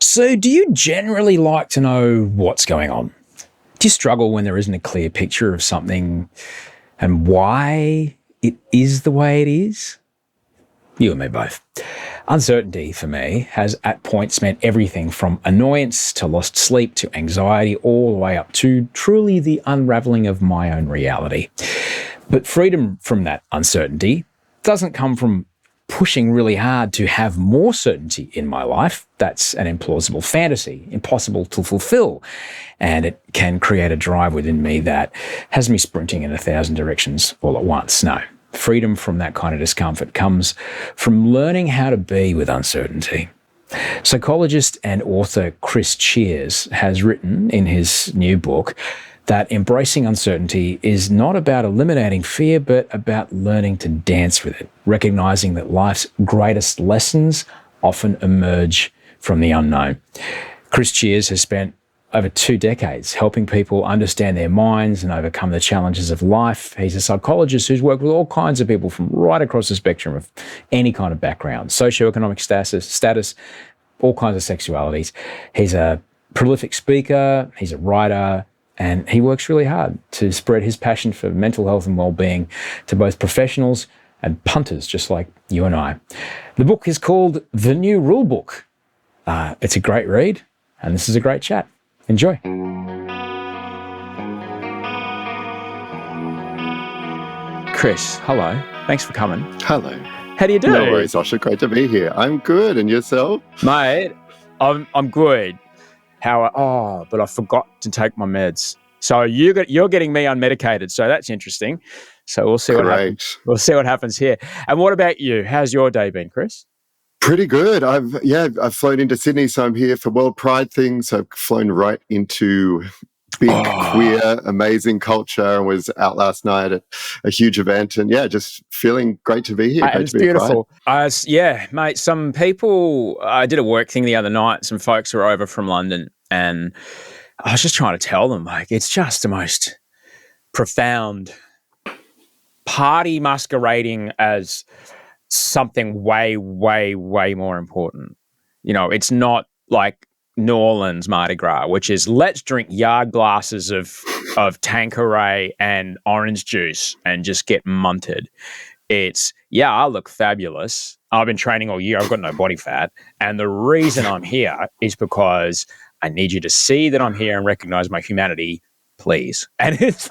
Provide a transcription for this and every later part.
So, do you generally like to know what's going on? Do you struggle when there isn't a clear picture of something and why it is the way it is? You and me both. Uncertainty for me has at points meant everything from annoyance to lost sleep to anxiety, all the way up to truly the unraveling of my own reality. But freedom from that uncertainty doesn't come from pushing really hard to have more certainty in my life. That's an implausible fantasy, impossible to fulfill. And it can create a drive within me that has me sprinting in 1,000 directions all at once. No, freedom from that kind of discomfort comes from learning how to be with uncertainty. Psychologist and author Chris Cheers has written in his new book that embracing uncertainty is not about eliminating fear, but about learning to dance with it, recognizing that life's greatest lessons often emerge from the unknown. Chris Cheers has spent over 2 decades helping people understand their minds and overcome the challenges of life. He's a psychologist who's worked with all kinds of people from right across the spectrum of any kind of background, socio-economic status, all kinds of sexualities. He's a prolific speaker, he's a writer, and he works really hard to spread his passion for mental health and well-being to both professionals and punters, just like you and I. The book is called The New Rule Book. It's a great read, and this is a great chat. Enjoy. Chris, hello. Thanks for coming. Hello. How do you do? No worries, Osher. Great to be here. I'm good. And yourself? Mate, I'm good. But I forgot to take my meds. So you're getting me unmedicated. So that's interesting. So we'll see what happens. We'll see what happens here. And what about you? How's your day been, Chris? Pretty good. I've flown into Sydney, so I'm here for World Pride things. I've flown right into big, queer, amazing culture, and was out last night at a huge event. And just feeling great to be here. It's beautiful. Mate, some people, I did a work thing the other night. Some folks were over from London, and I was just trying to tell them, like, it's just the most profound party masquerading as something way, way, way more important. You know, it's not like New Orleans Mardi Gras, which is let's drink yard glasses of Tanqueray and orange juice and just get munted. It's, I look fabulous. I've been training all year. I've got no body fat. And the reason I'm here is because I need you to see that I'm here and recognize my humanity, please. And it's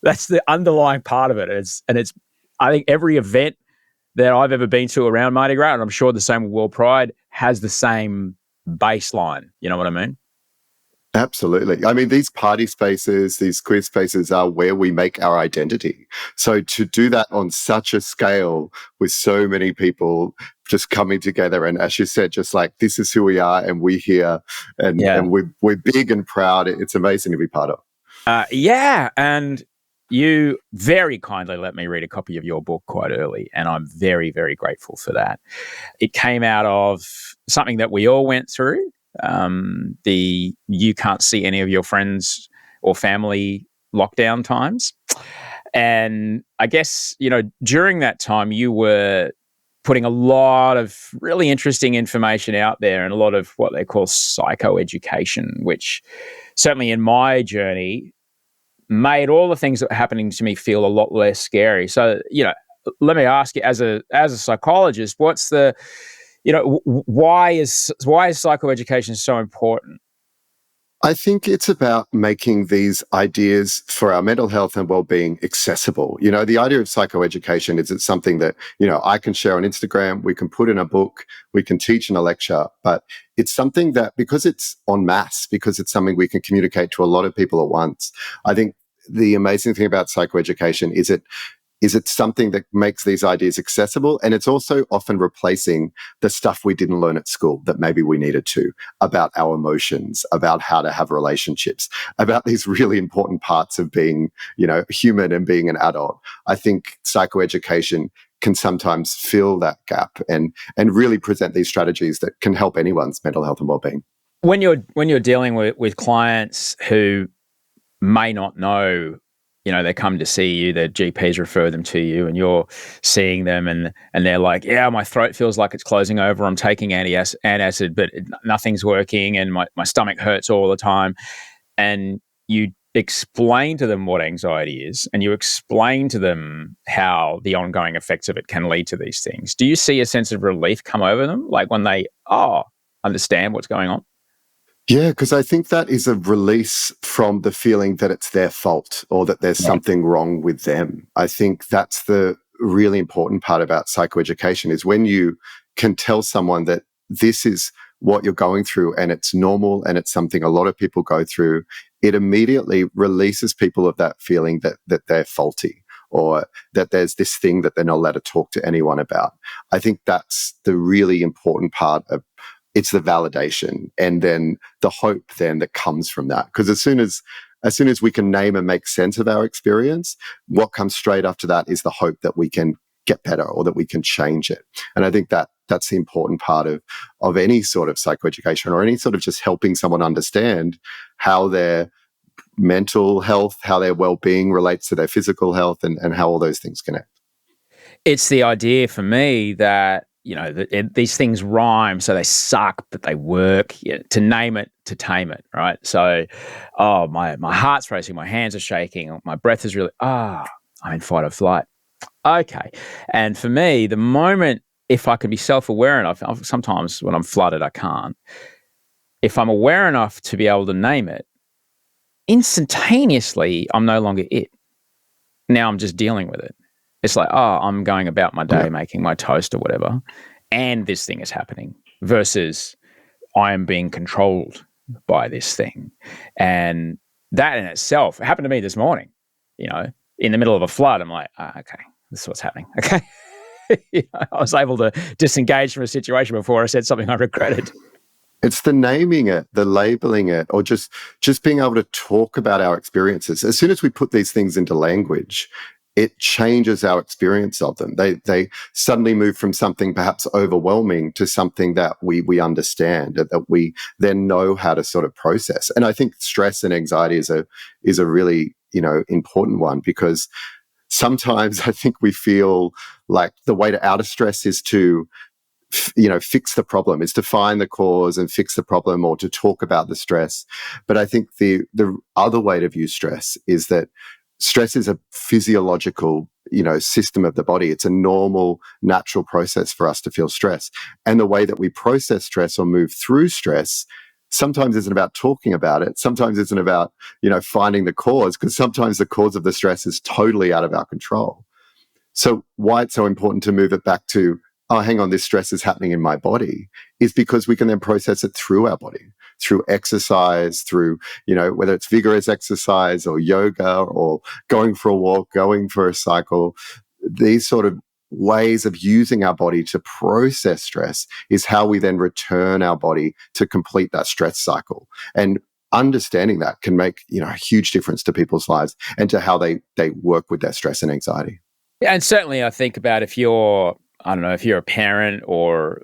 that's the underlying part of it. I think every event that I've ever been to around Mardi Gras, and I'm sure the same with World Pride, has the same baseline. You know what I mean? Absolutely. I mean, these party spaces, these queer spaces are where we make our identity. So to do that on such a scale with so many people just coming together, and as you said, just like, this is who we are and we're here and we're big and proud. It's amazing to be part of. And you very kindly let me read a copy of your book quite early, and I'm very, very grateful for that. It came out of something that we all went through, you can't see any of your friends or family lockdown times. And I guess, during that time, you were putting a lot of really interesting information out there and a lot of what they call psychoeducation, which certainly in my journey made all the things that were happening to me feel a lot less scary. So, let me ask you, as a psychologist, what's the, why is psychoeducation so important? I think it's about making these ideas for our mental health and well-being accessible. The idea of psychoeducation is it's something that, I can share on Instagram, we can put in a book, we can teach in a lecture, but it's something that, because it's en masse, because it's something we can communicate to a lot of people at once. I think the amazing thing about psychoeducation is it's something that makes these ideas accessible, and it's also often replacing the stuff we didn't learn at school that maybe we needed to, about our emotions, about how to have relationships, about these really important parts of being, human and being an adult. I think psychoeducation can sometimes fill that gap and really present these strategies that can help anyone's mental health and well-being. When you're dealing with clients who may not know they come to see you, their GPs refer them to you, and you're seeing them, and they're like, yeah, my throat feels like it's closing over. I'm taking antacid, but nothing's working, and my stomach hurts all the time. And you explain to them what anxiety is, and you explain to them how the ongoing effects of it can lead to these things. Do you see a sense of relief come over them, like when they understand what's going on? Yeah, because I think that is a release from the feeling that it's their fault or that there's something wrong with them. I think that's the really important part about psychoeducation, is when you can tell someone that this is what you're going through and it's normal and it's something a lot of people go through, it immediately releases people of that feeling that they're faulty or that there's this thing that they're not allowed to talk to anyone about. I think that's the really important part of it's the validation and then the hope then that comes from that. Because as soon as we can name and make sense of our experience, what comes straight after that is the hope that we can get better or that we can change it. And I think that that's the important part of any sort of psychoeducation or any sort of just helping someone understand how their mental health, how their well-being relates to their physical health and how all those things connect. It's the idea for me that these things rhyme, so they suck, but they work. To name it, to tame it, right? So, my heart's racing, my hands are shaking, my breath is really, I'm in fight or flight. Okay. And for me, the moment, if I can be self-aware enough, sometimes when I'm flooded, I can't. If I'm aware enough to be able to name it, instantaneously, I'm no longer it. Now I'm just dealing with it. It's like, I'm going about my day making my toast or whatever, and this thing is happening, versus I am being controlled by this thing. And that in itself, it happened to me this morning, in the middle of a flood. I'm like, okay, this is what's happening. Okay. I was able to disengage from a situation before I said something I regretted. It's the naming it, the labeling it, or just being able to talk about our experiences. As soon as we put these things into language, it changes our experience of them. They suddenly move from something perhaps overwhelming to something that we understand, that we then know how to sort of process. And I think stress and anxiety is a really, important one, because sometimes I think we feel like the way out of stress is to fix the problem, is to find the cause and fix the problem, or to talk about the stress. But I think the other way to view stress is that stress is a physiological, system of the body. It's a normal, natural process for us to feel stress. And the way that we process stress or move through stress sometimes isn't about talking about it. Sometimes isn't about, finding the cause, because sometimes the cause of the stress is totally out of our control. So why it's so important to move it back to, hang on, this stress is happening in my body, is because we can then process it through our body, through exercise, through, whether it's vigorous exercise or yoga or going for a walk, going for a cycle. These sort of ways of using our body to process stress is how we then return our body to complete that stress cycle. And understanding that can make, a huge difference to people's lives and to how they work with their stress and anxiety. Yeah, and certainly I think about if you're a parent, or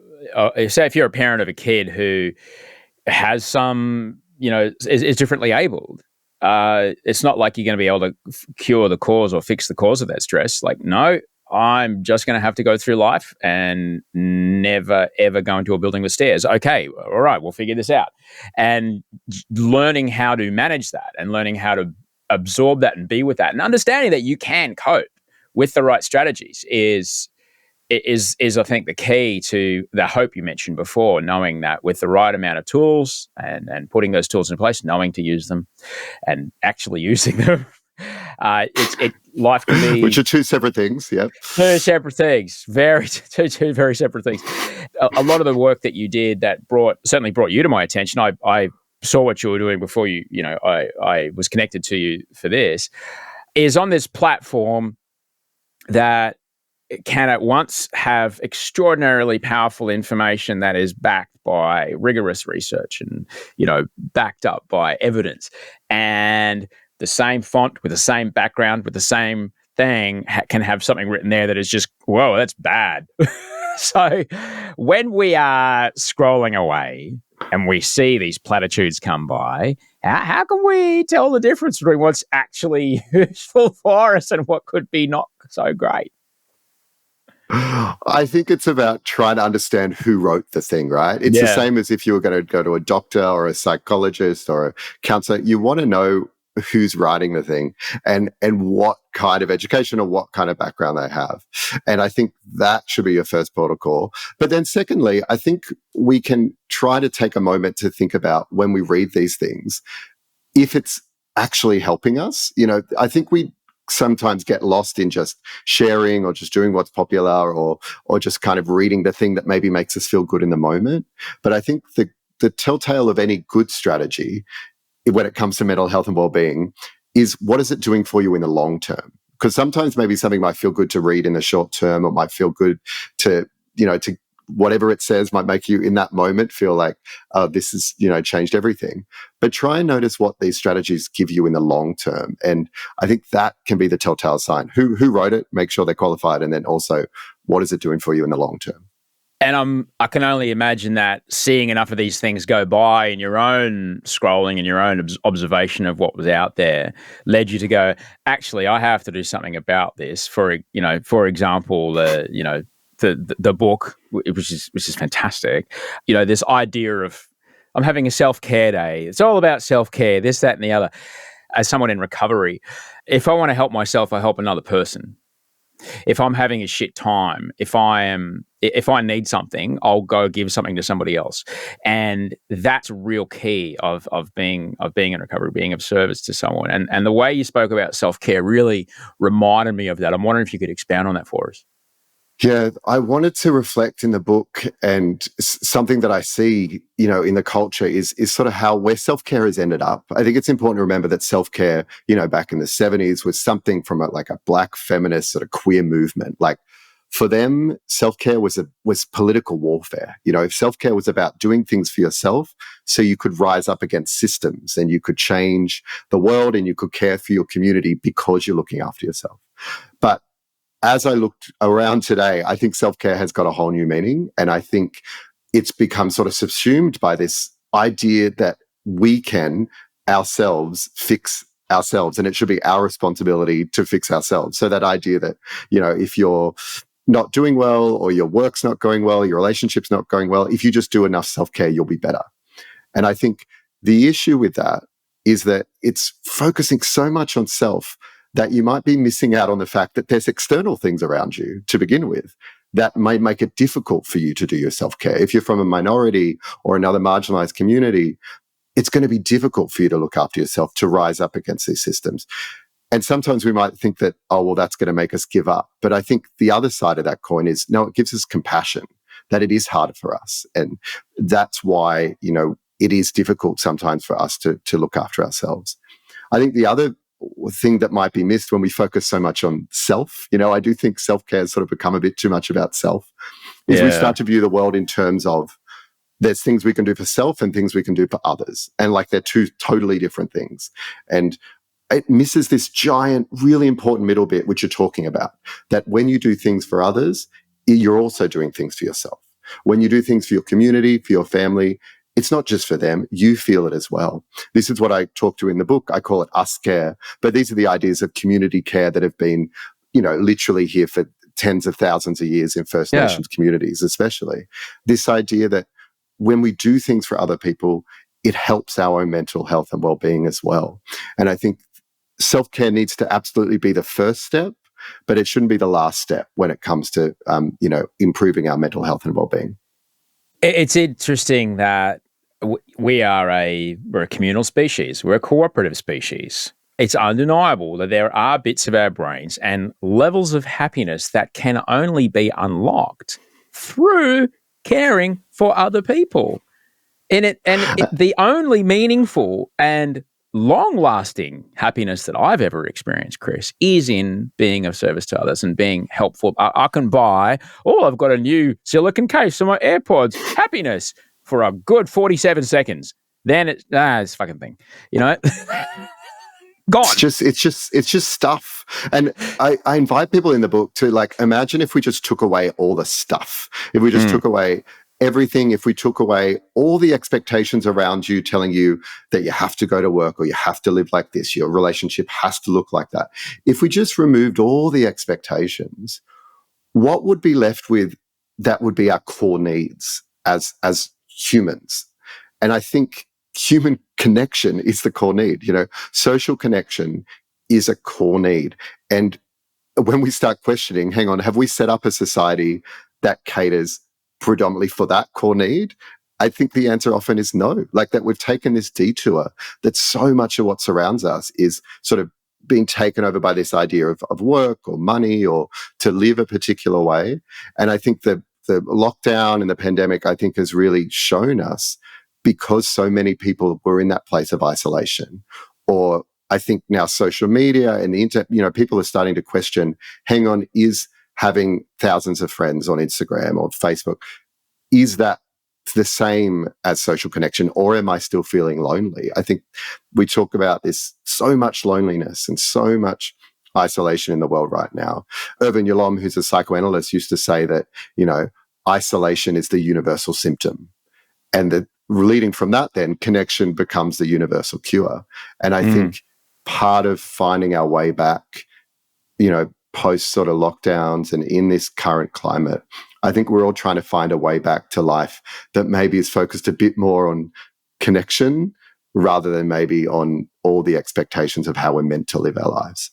say if you're a parent of a kid who has some, is differently abled, it's not like you're going to be able to cure the cause or fix the cause of that stress. Like, no, I'm just going to have to go through life and never, ever go into a building with stairs. Okay, all right, we'll figure this out. And learning how to manage that and learning how to absorb that and be with that and understanding that you can cope with the right strategies is I think the key to the hope you mentioned before, knowing that with the right amount of tools and putting those tools in place, knowing to use them and actually using them. Life can be, which are two separate things. Yeah, two separate things. Two very separate things. A lot of the work that you did that certainly brought you to my attention. I saw what you were doing before I was connected to you for this, is on this platform that can at once have extraordinarily powerful information that is backed by rigorous research and, backed up by evidence, and the same font with the same background with the same thing can have something written there that is just, whoa, that's bad. So when we are scrolling away and we see these platitudes come by, how can we tell the difference between what's actually useful for us and what could be not so great? I think it's about trying to understand who wrote the thing, right? It's the same as if you were going to go to a doctor or a psychologist or a counselor. You want to know who's writing the thing and what kind of education or what kind of background they have. And I think that should be your first protocol. But then secondly, I think we can try to take a moment to think about when we read these things, if it's actually helping us. I think we sometimes get lost in just sharing or just doing what's popular or just kind of reading the thing that maybe makes us feel good in the moment. But I think the telltale of any good strategy when it comes to mental health and well-being is, what is it doing for you in the long term? Because sometimes maybe something might feel good to read in the short term, or might feel good to whatever it says might make you in that moment feel like, oh, this has, changed everything. But try and notice what these strategies give you in the long term. And I think that can be the telltale sign. Who wrote it, make sure they're qualified, and then also, what is it doing for you in the long term? And I can only imagine that seeing enough of these things go by in your own scrolling and your own observation of what was out there led you to go, actually, I have to do something about this. For example, the book, which is fantastic. This idea of, I'm having a self-care day. It's all about self-care, this, that, and the other. As someone in recovery, if I want to help myself, I help another person. If I'm having a shit time, if I need something, I'll go give something to somebody else. And that's a real key of being in recovery, being of service to someone. And the way you spoke about self-care really reminded me of that. I'm wondering if you could expound on that for us. Yeah, I wanted to reflect in the book, and something that I see, in the culture is sort of where self-care has ended up. I think it's important to remember that self-care, back in the 70s was something from a Black feminist sort of queer movement. Like, for them, self-care was political warfare. Self-care was about doing things for yourself so you could rise up against systems and you could change the world and you could care for your community because you're looking after yourself. But as I looked around today, I think self-care has got a whole new meaning. And I think it's become sort of subsumed by this idea that we can ourselves fix ourselves, and it should be our responsibility to fix ourselves. So that idea that, if you're not doing well, or your work's not going well, your relationship's not going well, if you just do enough self-care, you'll be better. And I think the issue with that is that it's focusing so much on self that you might be missing out on the fact that there's external things around you to begin with that may make it difficult for you to do your self-care. If you're from a minority or another marginalized community, it's going to be difficult for you to look after yourself, to rise up against these systems. And sometimes we might think that, oh, well, that's going to make us give up. But I think the other side of that coin is, no, it gives us compassion, that it is harder for us. And that's why, it is difficult sometimes for us to look after ourselves. I think the other thing that might be missed when we focus so much on self, I do think self-care has sort of become a bit too much about self, is we start to view the world in terms of, there's things we can do for self and things we can do for others. And they're two totally different things. And it misses this giant, really important middle bit, which you're talking about, that when you do things for others, you're also doing things for yourself. When you do things for your community, for your family, it's not just for them, you feel it as well. This is what I talk to in the book. I call it us care. But these are the ideas of community care that have been, literally here for tens of thousands of years in First Nations communities, especially. This idea that when we do things for other people, it helps our own mental health and well-being as well. And I think self-care needs to absolutely be the first step, but it shouldn't be the last step when it comes to, improving our mental health and well-being. It's interesting that we're a communal species. We're a cooperative species. It's undeniable that there are bits of our brains and levels of happiness that can only be unlocked through caring for other people. The only meaningful and long-lasting happiness that I've ever experienced, Chris, is in being of service to others and being helpful. I can buy, I've got a new silicone case for my AirPods. Happiness for a good 47 seconds. Then it's a fucking thing, Gone. It's just stuff. And I invite people in the book to imagine if we just took away all the stuff. If we just took away everything, if we took away all the expectations around you telling you that you have to go to work or you have to live like this, your relationship has to look like that. If we just removed all the expectations, what would be left with that would be our core needs as humans? And I think human connection is the core need. Social connection is a core need. And when we start questioning, hang on, have we set up a society that caters predominantly for that core need? I think the answer often is no. Like that we've taken this detour, that so much of what surrounds us is sort of being taken over by this idea of work or money or to live a particular way. And I think the lockdown and the pandemic, I think, has really shown us, because so many people were in that place of isolation, or I think now social media and the internet, people are starting to question, hang on, is having thousands of friends on Instagram or Facebook, is that the same as social connection, or am I still feeling lonely? I think we talk about this, so much loneliness and so much isolation in the world right now. Irvin Yalom, who's a psychoanalyst, used to say that, isolation is the universal symptom. And that leading from that, then connection becomes the universal cure. And I think part of finding our way back, post sort of lockdowns and in this current climate, I think we're all trying to find a way back to life that maybe is focused a bit more on connection rather than maybe on all the expectations of how we're meant to live our lives.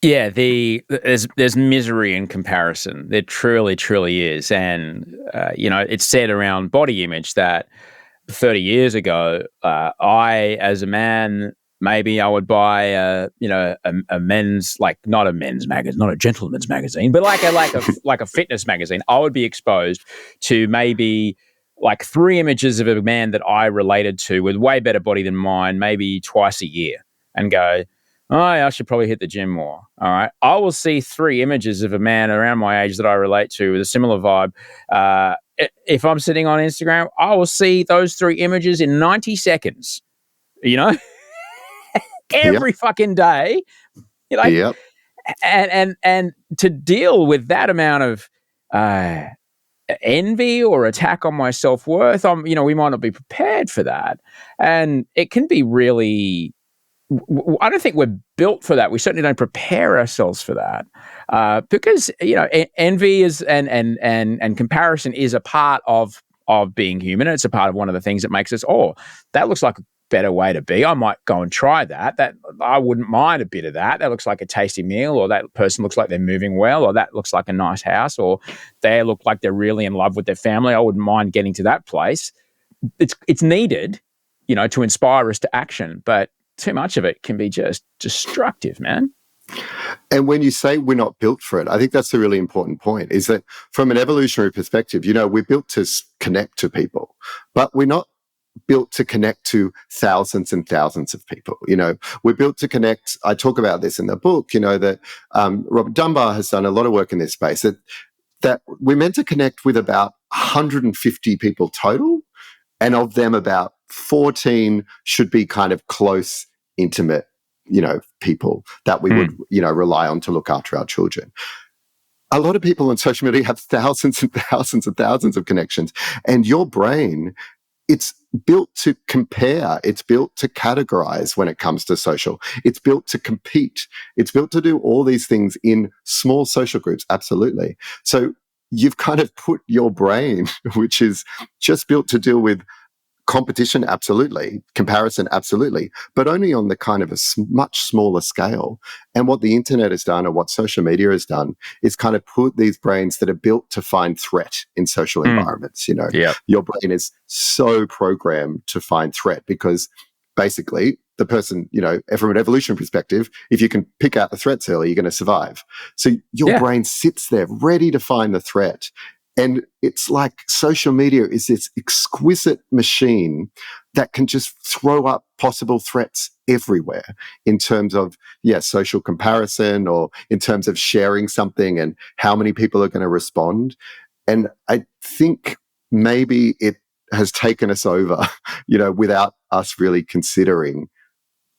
Yeah, there's misery in comparison. There truly, truly is. And, it's said around body image that 30 years ago, I, as a man, maybe I would buy a men's, like, not a men's magazine, not a gentleman's magazine, but like a fitness magazine. I would be exposed to maybe like 3 images of a man that I related to with way better body than mine, maybe twice a year, and go, oh, I should probably hit the gym more. All right. I will see 3 images of a man around my age that I relate to with a similar vibe. If I'm sitting on Instagram, I will see those 3 images in 90 seconds, every fucking day. Yep. And to deal with that amount of envy or attack on my self-worth, we might not be prepared for that. And it can be really, I don't think we're built for that. We certainly don't prepare ourselves for that, because envy is and comparison is a part of being human. It's a part of one of the things that makes us, that looks like a better way to be. I might go and try that. That I wouldn't mind a bit of that. That looks like a tasty meal, or that person looks like they're moving well, or that looks like a nice house, or they look like they're really in love with their family. I wouldn't mind getting to that place. It's needed, to inspire us to action, but too much of it can be just destructive, man. And when you say we're not built for it, I think that's a really important point, is that from an evolutionary perspective, we're built to connect to people, but we're not built to connect to thousands and thousands of people. We're built to connect. I talk about this in the book, that Robert Dunbar has done a lot of work in this space, that we're meant to connect with about 150 people total. And of them, about 14 should be kind of close, intimate, people that we would, rely on to look after our children. A lot of people on social media have thousands and thousands and thousands of connections. And your brain, it's built to compare. It's built to categorize when it comes to social. It's built to compete. It's built to do all these things in small social groups. Absolutely. So you've kind of put your brain, which is just built to deal with competition, absolutely, comparison, absolutely, but only on the kind of a much smaller scale. And what the internet has done, or what social media has done, is kind of put these brains that are built to find threat in social environments. Your brain is so programmed to find threat because basically the person, from an evolutionary perspective, if you can pick out the threats early, you're going to survive. So your brain sits there ready to find the threat. And it's like social media is this exquisite machine that can just throw up possible threats everywhere in terms of, social comparison, or in terms of sharing something and how many people are going to respond. And I think maybe it has taken us over, without us really considering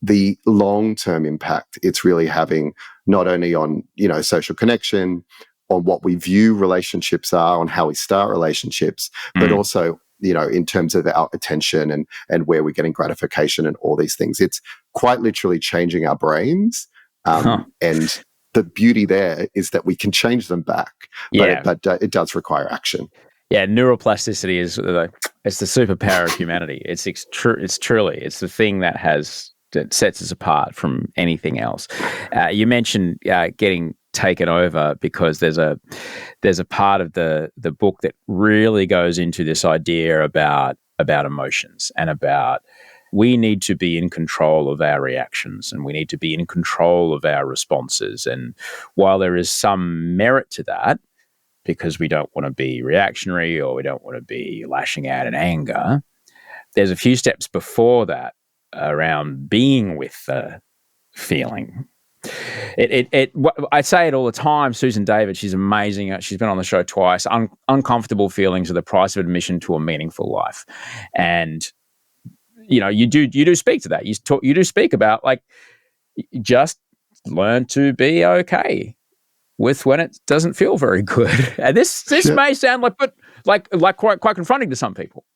the long-term impact it's really having, not only on, social connection, on what we view relationships are, on how we start relationships, but also, in terms of our attention and where we're getting gratification and all these things. It's quite literally changing our brains. And the beauty there is that we can change them back, but it does require action. Yeah, neuroplasticity is it's the superpower of humanity. It's truly the thing that sets us apart from anything else. You mentioned getting taken over, because there's a part of the book that really goes into this idea about emotions, and about we need to be in control of our reactions, and we need to be in control of our responses. And while there is some merit to that, because we don't want to be reactionary or we don't want to be lashing out in anger, there's a few steps before that around being with the feeling. I say it all the time. Susan David, she's amazing. She's been on the show twice. Uncomfortable feelings are the price of admission to a meaningful life. And you do speak to that. You do speak about, like, just learn to be okay with when it doesn't feel very good. And this may sound like quite confronting to some people.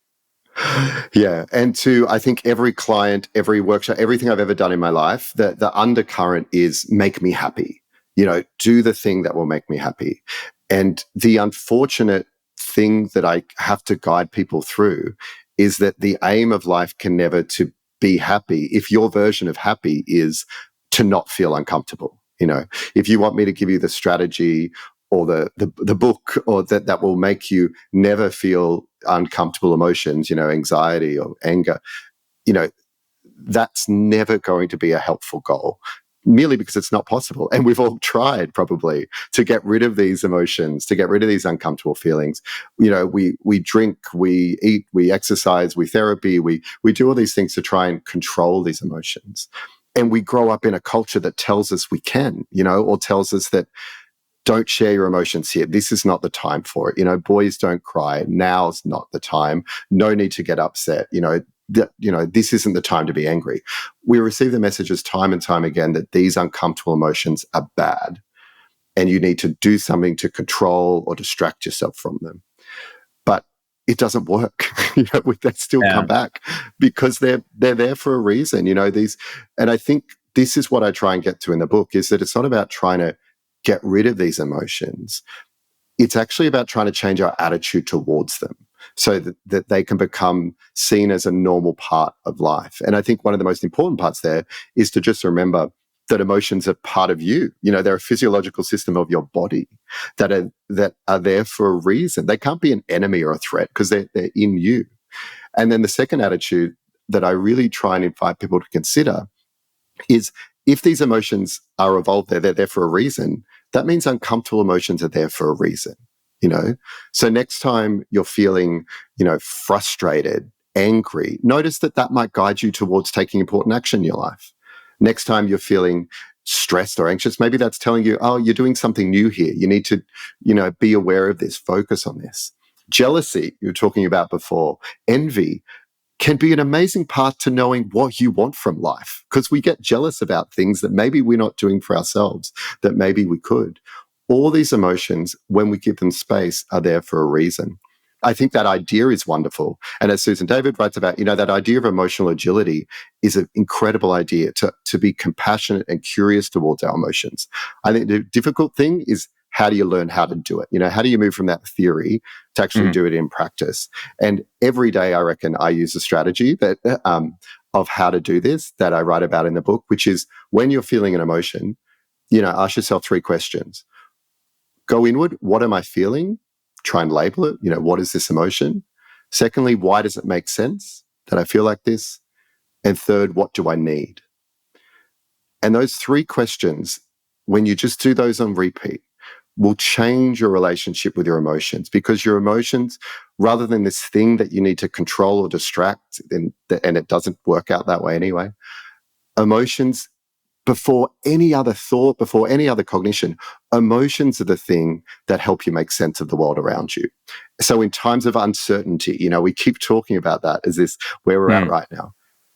Yeah. And I think every client, every workshop, everything I've ever done in my life, the undercurrent is make me happy. Do the thing that will make me happy. And the unfortunate thing that I have to guide people through is that the aim of life can never to be happy if your version of happy is to not feel uncomfortable. If you want me to give you the strategy or the book or that will make you never feel uncomfortable emotions, anxiety or anger, that's never going to be a helpful goal, merely because it's not possible. And we've all tried probably to get rid of these emotions, to get rid of these uncomfortable feelings. We drink, we eat, we exercise, we therapy, we do all these things to try and control these emotions. And we grow up in a culture that tells us we can, or tells us that don't share your emotions here. This is not the time for it. Boys don't cry. Now's not the time. No need to get upset. This isn't the time to be angry. We receive the messages time and time again that these uncomfortable emotions are bad and you need to do something to control or distract yourself from them. But it doesn't work. They still come back because they're there for a reason. And I think this is what I try and get to in the book, is that it's not about trying to get rid of these emotions. It's actually about trying to change our attitude towards them so that they can become seen as a normal part of life. And I think one of the most important parts there is to just remember that emotions are part of you. They're a physiological system of your body that are there for a reason. They can't be an enemy or a threat because they're in you. And then the second attitude that I really try and invite people to consider is, if these emotions are evolved, they're there for a reason. That means uncomfortable emotions are there for a reason. So next time you're feeling, frustrated, angry, notice that might guide you towards taking important action in your life. Next time you're feeling stressed or anxious, maybe that's telling you, oh, you're doing something new here. You need to, be aware of this, focus on this. Jealousy, you were talking about before, envy, can be an amazing path to knowing what you want from life, because we get jealous about things that maybe we're not doing for ourselves, that maybe we could. All these emotions, when we give them space, are there for a reason. I think that idea is wonderful. And as Susan David writes about, that idea of emotional agility is an incredible idea to be compassionate and curious towards our emotions. I think the difficult thing is, how do you learn how to do it? How do you move from that theory to actually do it in practice? And every day, I reckon, I use a strategy that of how to do this that I write about in the book, which is, when you're feeling an emotion, ask yourself 3 questions. Go inward. What am I feeling? Try and label it. What is this emotion? Secondly, why does it make sense that I feel like this? And third, what do I need? And those 3 questions, when you just do those on repeat, will change your relationship with your emotions, because your emotions, rather than this thing that you need to control or distract, and it doesn't work out that way anyway, emotions, before any other thought, before any other cognition, emotions are the thing that help you make sense of the world around you. So in times of uncertainty, we keep talking about that as this where we're at right now.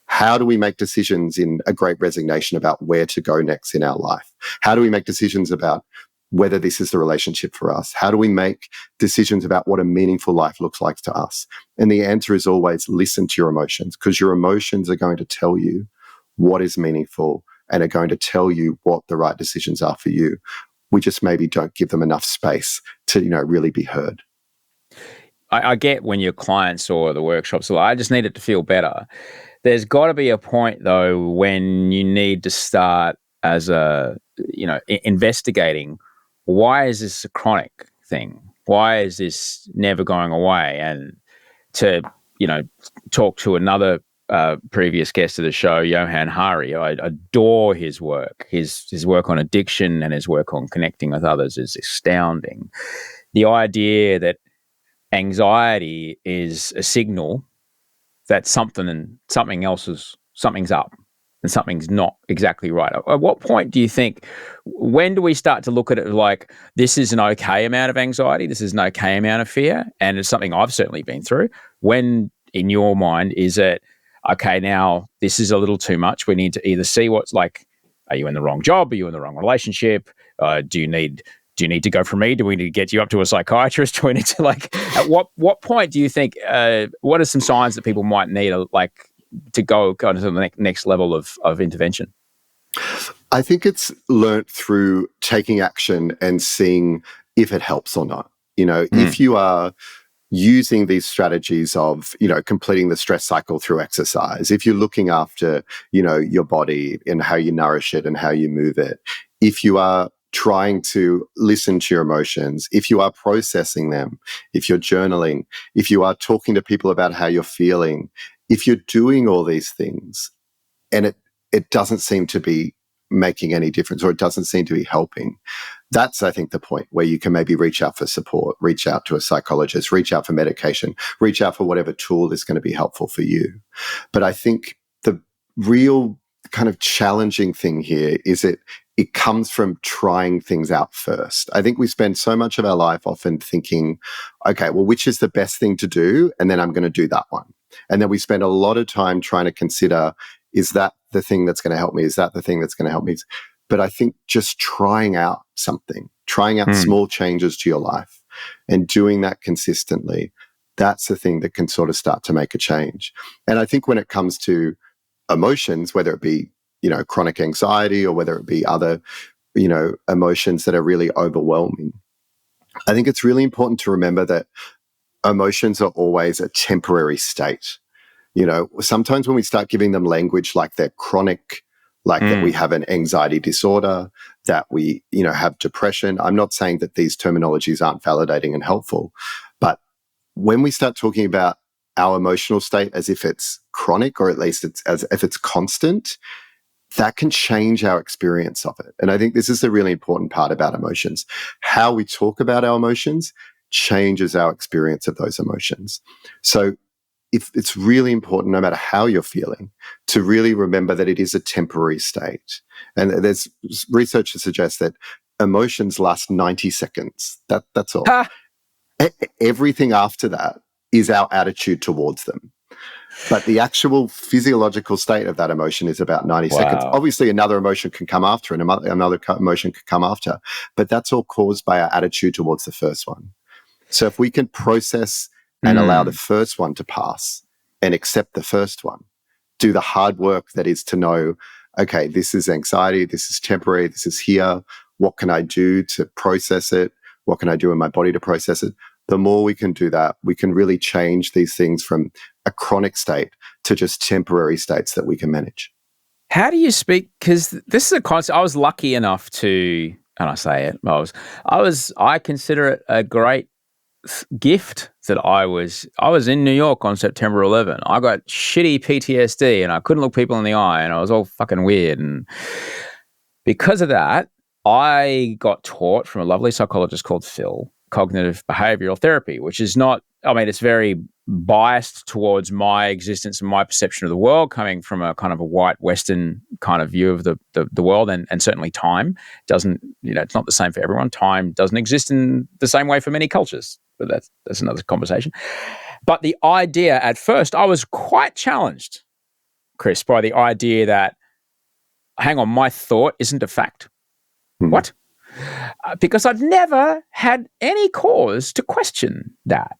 How do we make decisions in a great resignation about where to go next in our life? How do we make decisions about whether this is the relationship for us? How do we make decisions about what a meaningful life looks like to us? And the answer is always listen to your emotions, because your emotions are going to tell you what is meaningful and are going to tell you what the right decisions are for you. We just maybe don't give them enough space to, really be heard. I get when your clients or the workshops are like, I just need it to feel better. There's got to be a point, though, when you need to start investigating, why is this a chronic thing? Why is this never going away? And to, talk to another previous guest of the show, Johan Hari, I adore his work. His work on addiction and his work on connecting with others is astounding. The idea that anxiety is a signal that something's up and something's not exactly right. At what point do you think, when do we start to look at it like, this is an okay amount of anxiety, this is an okay amount of fear, and it's something I've certainly been through? When, in your mind, is it, okay, now this is a little too much, we need to either see what's like, are you in the wrong job? Are you in the wrong relationship? Do you need to go for me? Do we need to get you up to a psychiatrist? Do we need to at what point do you think, what are some signs that people might need to go to the next level of intervention? I think it's learnt through taking action and seeing if it helps or not. If you are using these strategies of, completing the stress cycle through exercise, if you're looking after, your body and how you nourish it and how you move it, if you are trying to listen to your emotions, if you are processing them, if you're journaling, if you are talking to people about how you're feeling, if you're doing all these things and it doesn't seem to be making any difference, or it doesn't seem to be helping, that's, I think, the point where you can maybe reach out for support, reach out to a psychologist, reach out for medication, reach out for whatever tool is going to be helpful for you. But I think the real kind of challenging thing here is it comes from trying things out first. I think we spend so much of our life often thinking, okay, well, which is the best thing to do? And then I'm going to do that one. And then we spend a lot of time trying to consider, is that the thing that's going to help me? Is that the thing that's going to help me? But I think just trying out something, trying out small changes to your life and doing that consistently, that's the thing that can sort of start to make a change. And I think when it comes to emotions, whether it be, chronic anxiety or whether it be other, emotions that are really overwhelming, I think it's really important to remember that emotions are always a temporary state. Sometimes when we start giving them language like they're chronic, that we have an anxiety disorder, that we, have depression. I'm not saying that these terminologies aren't validating and helpful, but when we start talking about our emotional state as if it's chronic, or at least it's as if it's constant, that can change our experience of it. And I think this is the really important part about emotions. How we talk about our emotions changes our experience of those emotions. So if it's really important, no matter how you're feeling, to really remember that it is a temporary state. And there's research that suggests that emotions last 90 seconds. That's all. Everything after that is our attitude towards them. But the actual physiological state of that emotion is about 90 seconds. Obviously, another emotion can come after, and another emotion can come after. But that's all caused by our attitude towards the first one. So if we can process and allow the first one to pass and accept the first one, do the hard work that is to know, okay, this is anxiety, this is temporary, this is here. What can I do to process it? What can I do in my body to process it? The more we can do that, we can really change these things from a chronic state to just temporary states that we can manage. How do you speak? Because this is a concept. I was lucky enough to, and I say it, I consider it a great gift that I was in New York on September 11. I got shitty PTSD and I couldn't look people in the eye and I was all fucking weird. And because of that, I got taught from a lovely psychologist called Phil, cognitive behavioral therapy, which is not, it's very biased towards my existence and my perception of the world, coming from a kind of a white Western kind of view of the world, and certainly time doesn't, it's not the same for everyone. Time doesn't exist in the same way for many cultures, but that's another conversation. But the idea, at first, I was quite challenged, Chris, by the idea that, hang on, my thought isn't a fact. What? because I'd never had any cause to question that.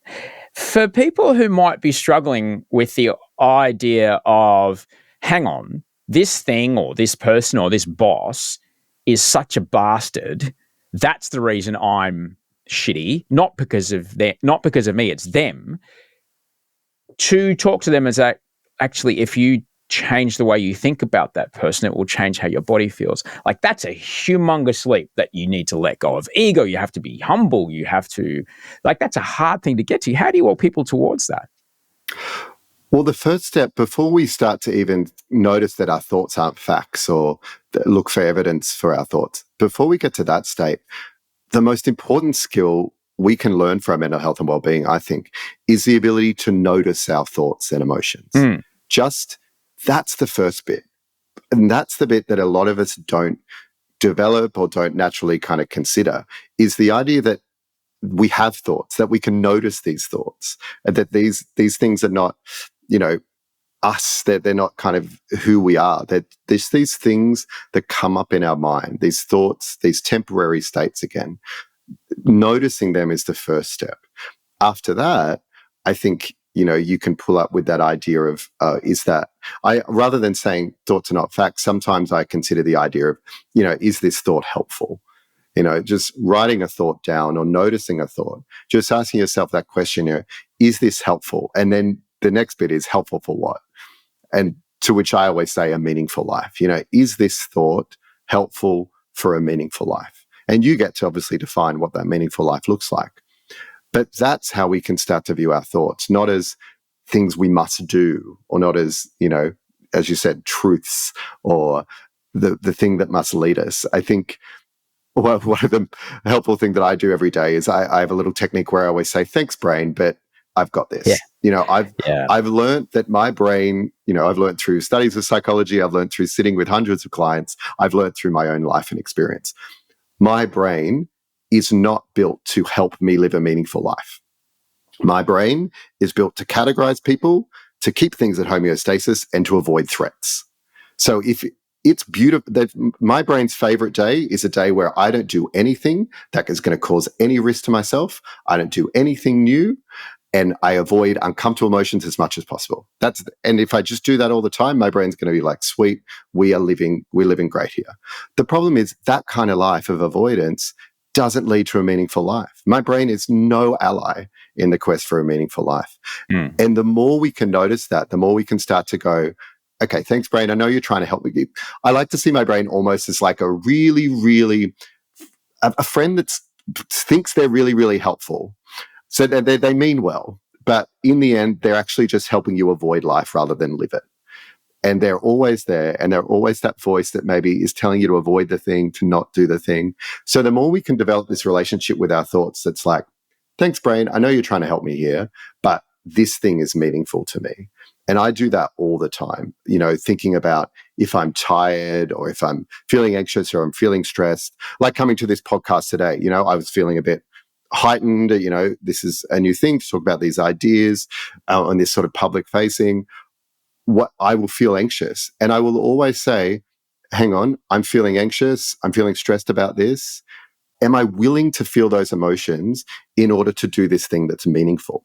For people who might be struggling with the idea of, hang on, this thing or this person or this boss is such a bastard, that's the reason I'm shitty, not because of me, it's them. To talk to them as actually, if you change the way you think about that person, it will change how your body feels. Like, that's a humongous leap that you need to let go of ego. You have to be humble. You have to, like, that's a hard thing to get to. How do you walk people towards that? Well, the first step, before we start to even notice that our thoughts aren't facts or look for evidence for our thoughts, before we get to that state, the most important skill we can learn for our mental health and well-being, I think, is the ability to notice our thoughts and emotions. That's the first bit. And that's the bit that a lot of us don't develop or don't naturally kind of consider, is the idea that we have thoughts, that we can notice these thoughts, and that these things are not, us, that they're not kind of who we are, that there's these things that come up in our mind, these thoughts, these temporary states again. Noticing them is the first step. After that, I think, you can pull up with that idea of, rather than saying thoughts are not facts, sometimes I consider the idea of, is this thought helpful? Just writing a thought down or noticing a thought, just asking yourself that question, is this helpful? And then the next bit is helpful for what? And to which I always say a meaningful life. Is this thought helpful for a meaningful life? And you get to obviously define what that meaningful life looks like. But that's how we can start to view our thoughts, not as things we must do, or not as, as you said, truths or the thing that must lead us. I think one of the helpful thing that I do every day is I have a little technique where I always say, thanks, brain, but I've got this. Yeah. I've learned that my brain, I've learned through studies of psychology, I've learned through sitting with hundreds of clients, I've learned through my own life and experience. My brain is not built to help me live a meaningful life. My brain is built to categorize people, to keep things at homeostasis, and to avoid threats. So if it's beautiful, that my brain's favorite day is a day where I don't do anything that is going to cause any risk to myself. I don't do anything new, and I avoid uncomfortable emotions as much as possible. And if I just do that all the time, my brain's going to be like, sweet, we're living great here. The problem is that kind of life of avoidance doesn't lead to a meaningful life. My brain is no ally in the quest for a meaningful life. And the more we can notice that, the more we can start to go, okay, thanks, brain. I know you're trying to help me. I like to see my brain almost as like a really, really, a friend that thinks they're really, really helpful. So they mean well, but in the end, they're actually just helping you avoid life rather than live it. And they're always there, and they're always that voice that maybe is telling you to avoid the thing, to not do the thing. So the more we can develop this relationship with our thoughts, that's like, thanks, brain, I know you're trying to help me here, but this thing is meaningful to me. And I do that all the time, thinking about if I'm tired or if I'm feeling anxious or I'm feeling stressed. Like coming to this podcast today, I was feeling a bit heightened, this is a new thing to talk about these ideas on this sort of public facing. What I will feel anxious, and I will always say, hang on, I'm feeling anxious, I'm feeling stressed about this. Am I willing to feel those emotions in order to do this thing that's meaningful?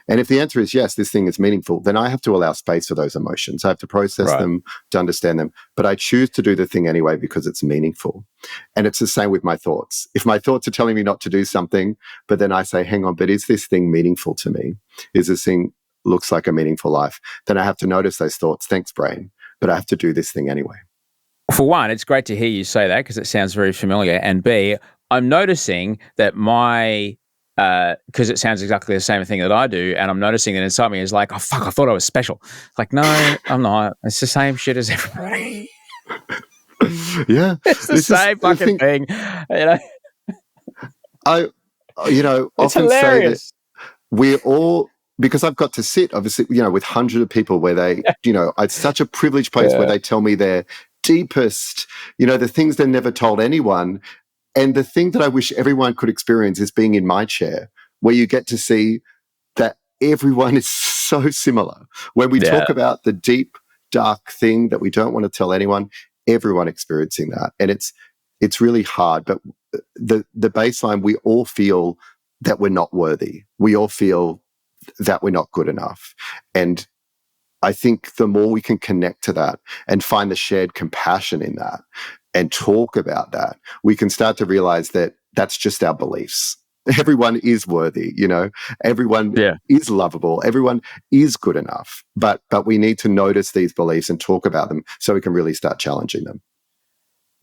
And if the answer is yes, this thing is meaningful, then I have to allow space for those emotions. I have to process them, to understand them. But I choose to do the thing anyway because it's meaningful. And it's the same with my thoughts. If my thoughts are telling me not to do something, but then I say, hang on, but is this thing meaningful to me? Is this thing looks like a meaningful life? Then I have to notice those thoughts. Thanks, brain. But I have to do this thing anyway. For one, it's great to hear you say that because it sounds very familiar. And B, I'm noticing that because it sounds exactly the same thing that I do, and I'm noticing that inside me is like, oh, fuck, I thought I was special. Like, no, I'm not. It's the same shit as everybody. Yeah. It's the same fucking thing. I It's often hilarious. say that we're all, because I've got to sit, obviously, with hundreds of people where they, it's such a privileged place where they tell me their deepest, the things they never told anyone. And the thing that I wish everyone could experience is being in my chair, where you get to see that everyone is so similar. When we talk about the deep, dark thing that we don't want to tell anyone, everyone experiencing that. And it's really hard. But the baseline, we all feel that we're not worthy. We all feel that we're not good enough. And I think the more we can connect to that and find the shared compassion in that and talk about that, we can start to realize that that's just our beliefs. Everyone is worthy, everyone is lovable, everyone is good enough, but we need to notice these beliefs and talk about them so we can really start challenging them.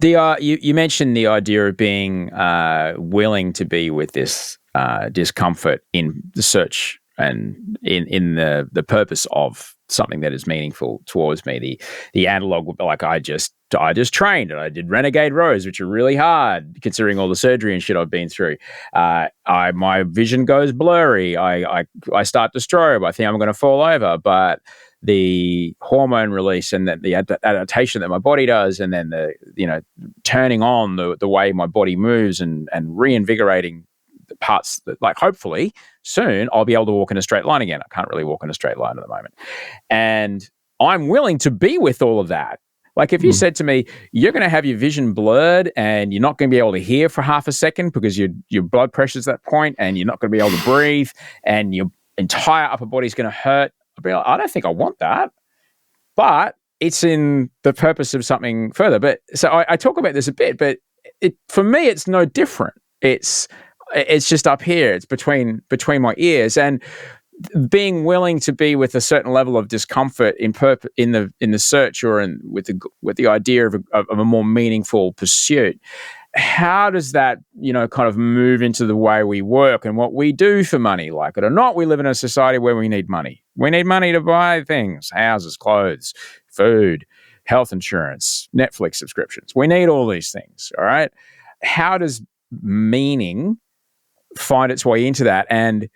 You mentioned the idea of being willing to be with this discomfort in the search and in the purpose of something that is meaningful towards me. The analog would be like, I just trained and I did renegade rows, which are really hard considering all the surgery and shit I've been through. My vision goes blurry. I start to strobe. I think I'm going to fall over, but the hormone release and the adaptation that my body does, and then the turning on the way my body moves and reinvigorating the parts that, like, hopefully soon I'll be able to walk in a straight line again. I can't really walk in a straight line at the moment, and I'm willing to be with all of that. Like, if you said to me, you're going to have your vision blurred and you're not going to be able to hear for half a second because your blood pressure's at that point, and you're not going to be able to breathe, and your entire upper body's going to hurt, I'd be like, I don't think I want that. But it's in the purpose of something further. But so I talk about this a bit, but for me, it's no different. It's just up here. It's between my ears, and being willing to be with a certain level of discomfort in the search or with the idea of a more meaningful pursuit. How does that, kind of move into the way we work and what we do for money? Like it or not, we live in a society where we need money. We need money to buy things, houses, clothes, food, health insurance, Netflix subscriptions. We need all these things, all right? How does meaning find its way into that? And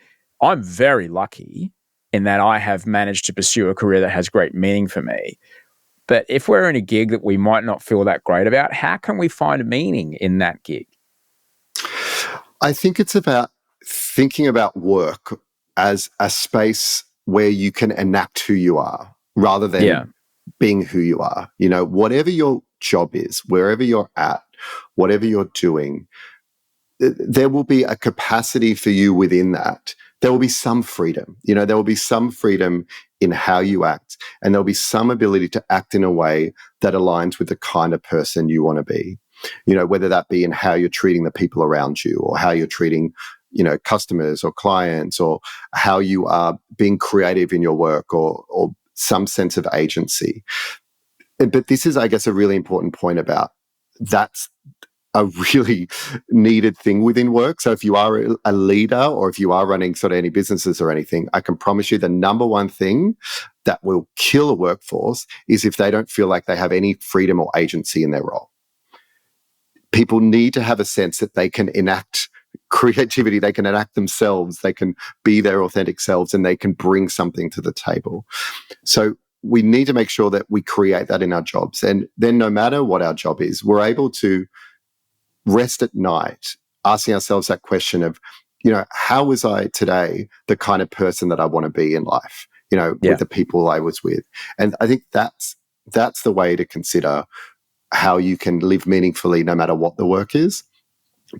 I'm very lucky in that I have managed to pursue a career that has great meaning for me. But if we're in a gig that we might not feel that great about, how can we find meaning in that gig? I think it's about thinking about work as a space where you can enact who you are rather than being who you are. Whatever your job is, wherever you're at, whatever you're doing, there will be a capacity for you within that. There will be some freedom. There will be some freedom in how you act, and there'll be some ability to act in a way that aligns with the kind of person you want to be. Whether that be in how you're treating the people around you, or how you're treating, customers or clients, or how you are being creative in your work, or some sense of agency. But this is, I guess, a really important point about that's a really needed thing within work. So if you are a leader, or if you are running sort of any businesses or anything, I can promise you the number one thing that will kill a workforce is if they don't feel like they have any freedom or agency in their role. People need to have a sense that they can enact creativity, they can enact themselves, they can be their authentic selves, and they can bring something to the table. So we need to make sure that we create that in our jobs. And then no matter what our job is, we're able to rest at night asking ourselves that question of, how was I today the kind of person that I want to be in life, with the people I was with. And I think that's the way to consider how you can live meaningfully no matter what the work is.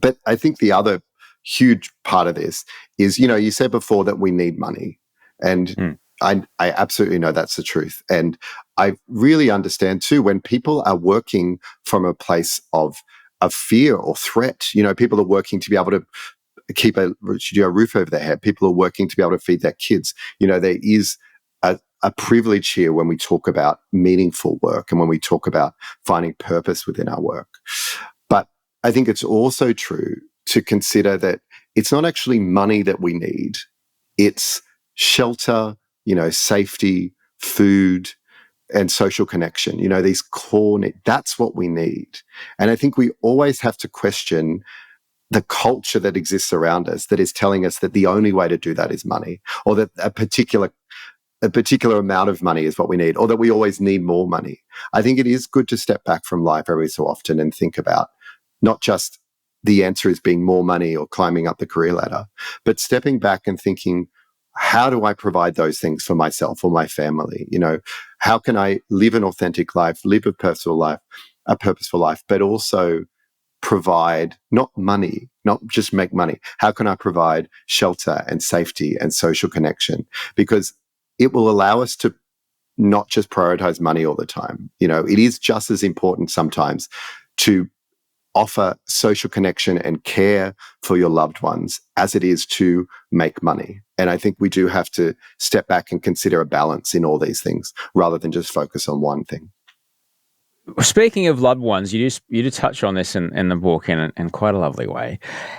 But I think the other huge part of this is, you said before that we need money. And I absolutely know that's the truth. And I really understand too, when people are working from a place of fear or threat, people are working to be able to keep a roof over their head. People are working to be able to feed their kids. There is a privilege here when we talk about meaningful work and when we talk about finding purpose within our work. But I think it's also true to consider that it's not actually money that we need. It's shelter, safety, food, and social connection, these core needs. That's what we need. And I think we always have to question the culture that exists around us that is telling us that the only way to do that is money, or that a particular amount of money is what we need, or that we always need more money. I think it is good to step back from life every so often and think about not just the answer is being more money or climbing up the career ladder, but stepping back and thinking, how do I provide those things for myself or my family? How can I live an authentic life, live a purposeful life, but also provide not money, not just make money? How can I provide shelter and safety and social connection? Because it will allow us to not just prioritize money all the time. It is just as important sometimes to offer social connection and care for your loved ones as it is to make money. And I think we do have to step back and consider a balance in all these things rather than just focus on one thing. Speaking of loved ones, you do touch on this in the book in quite a lovely way.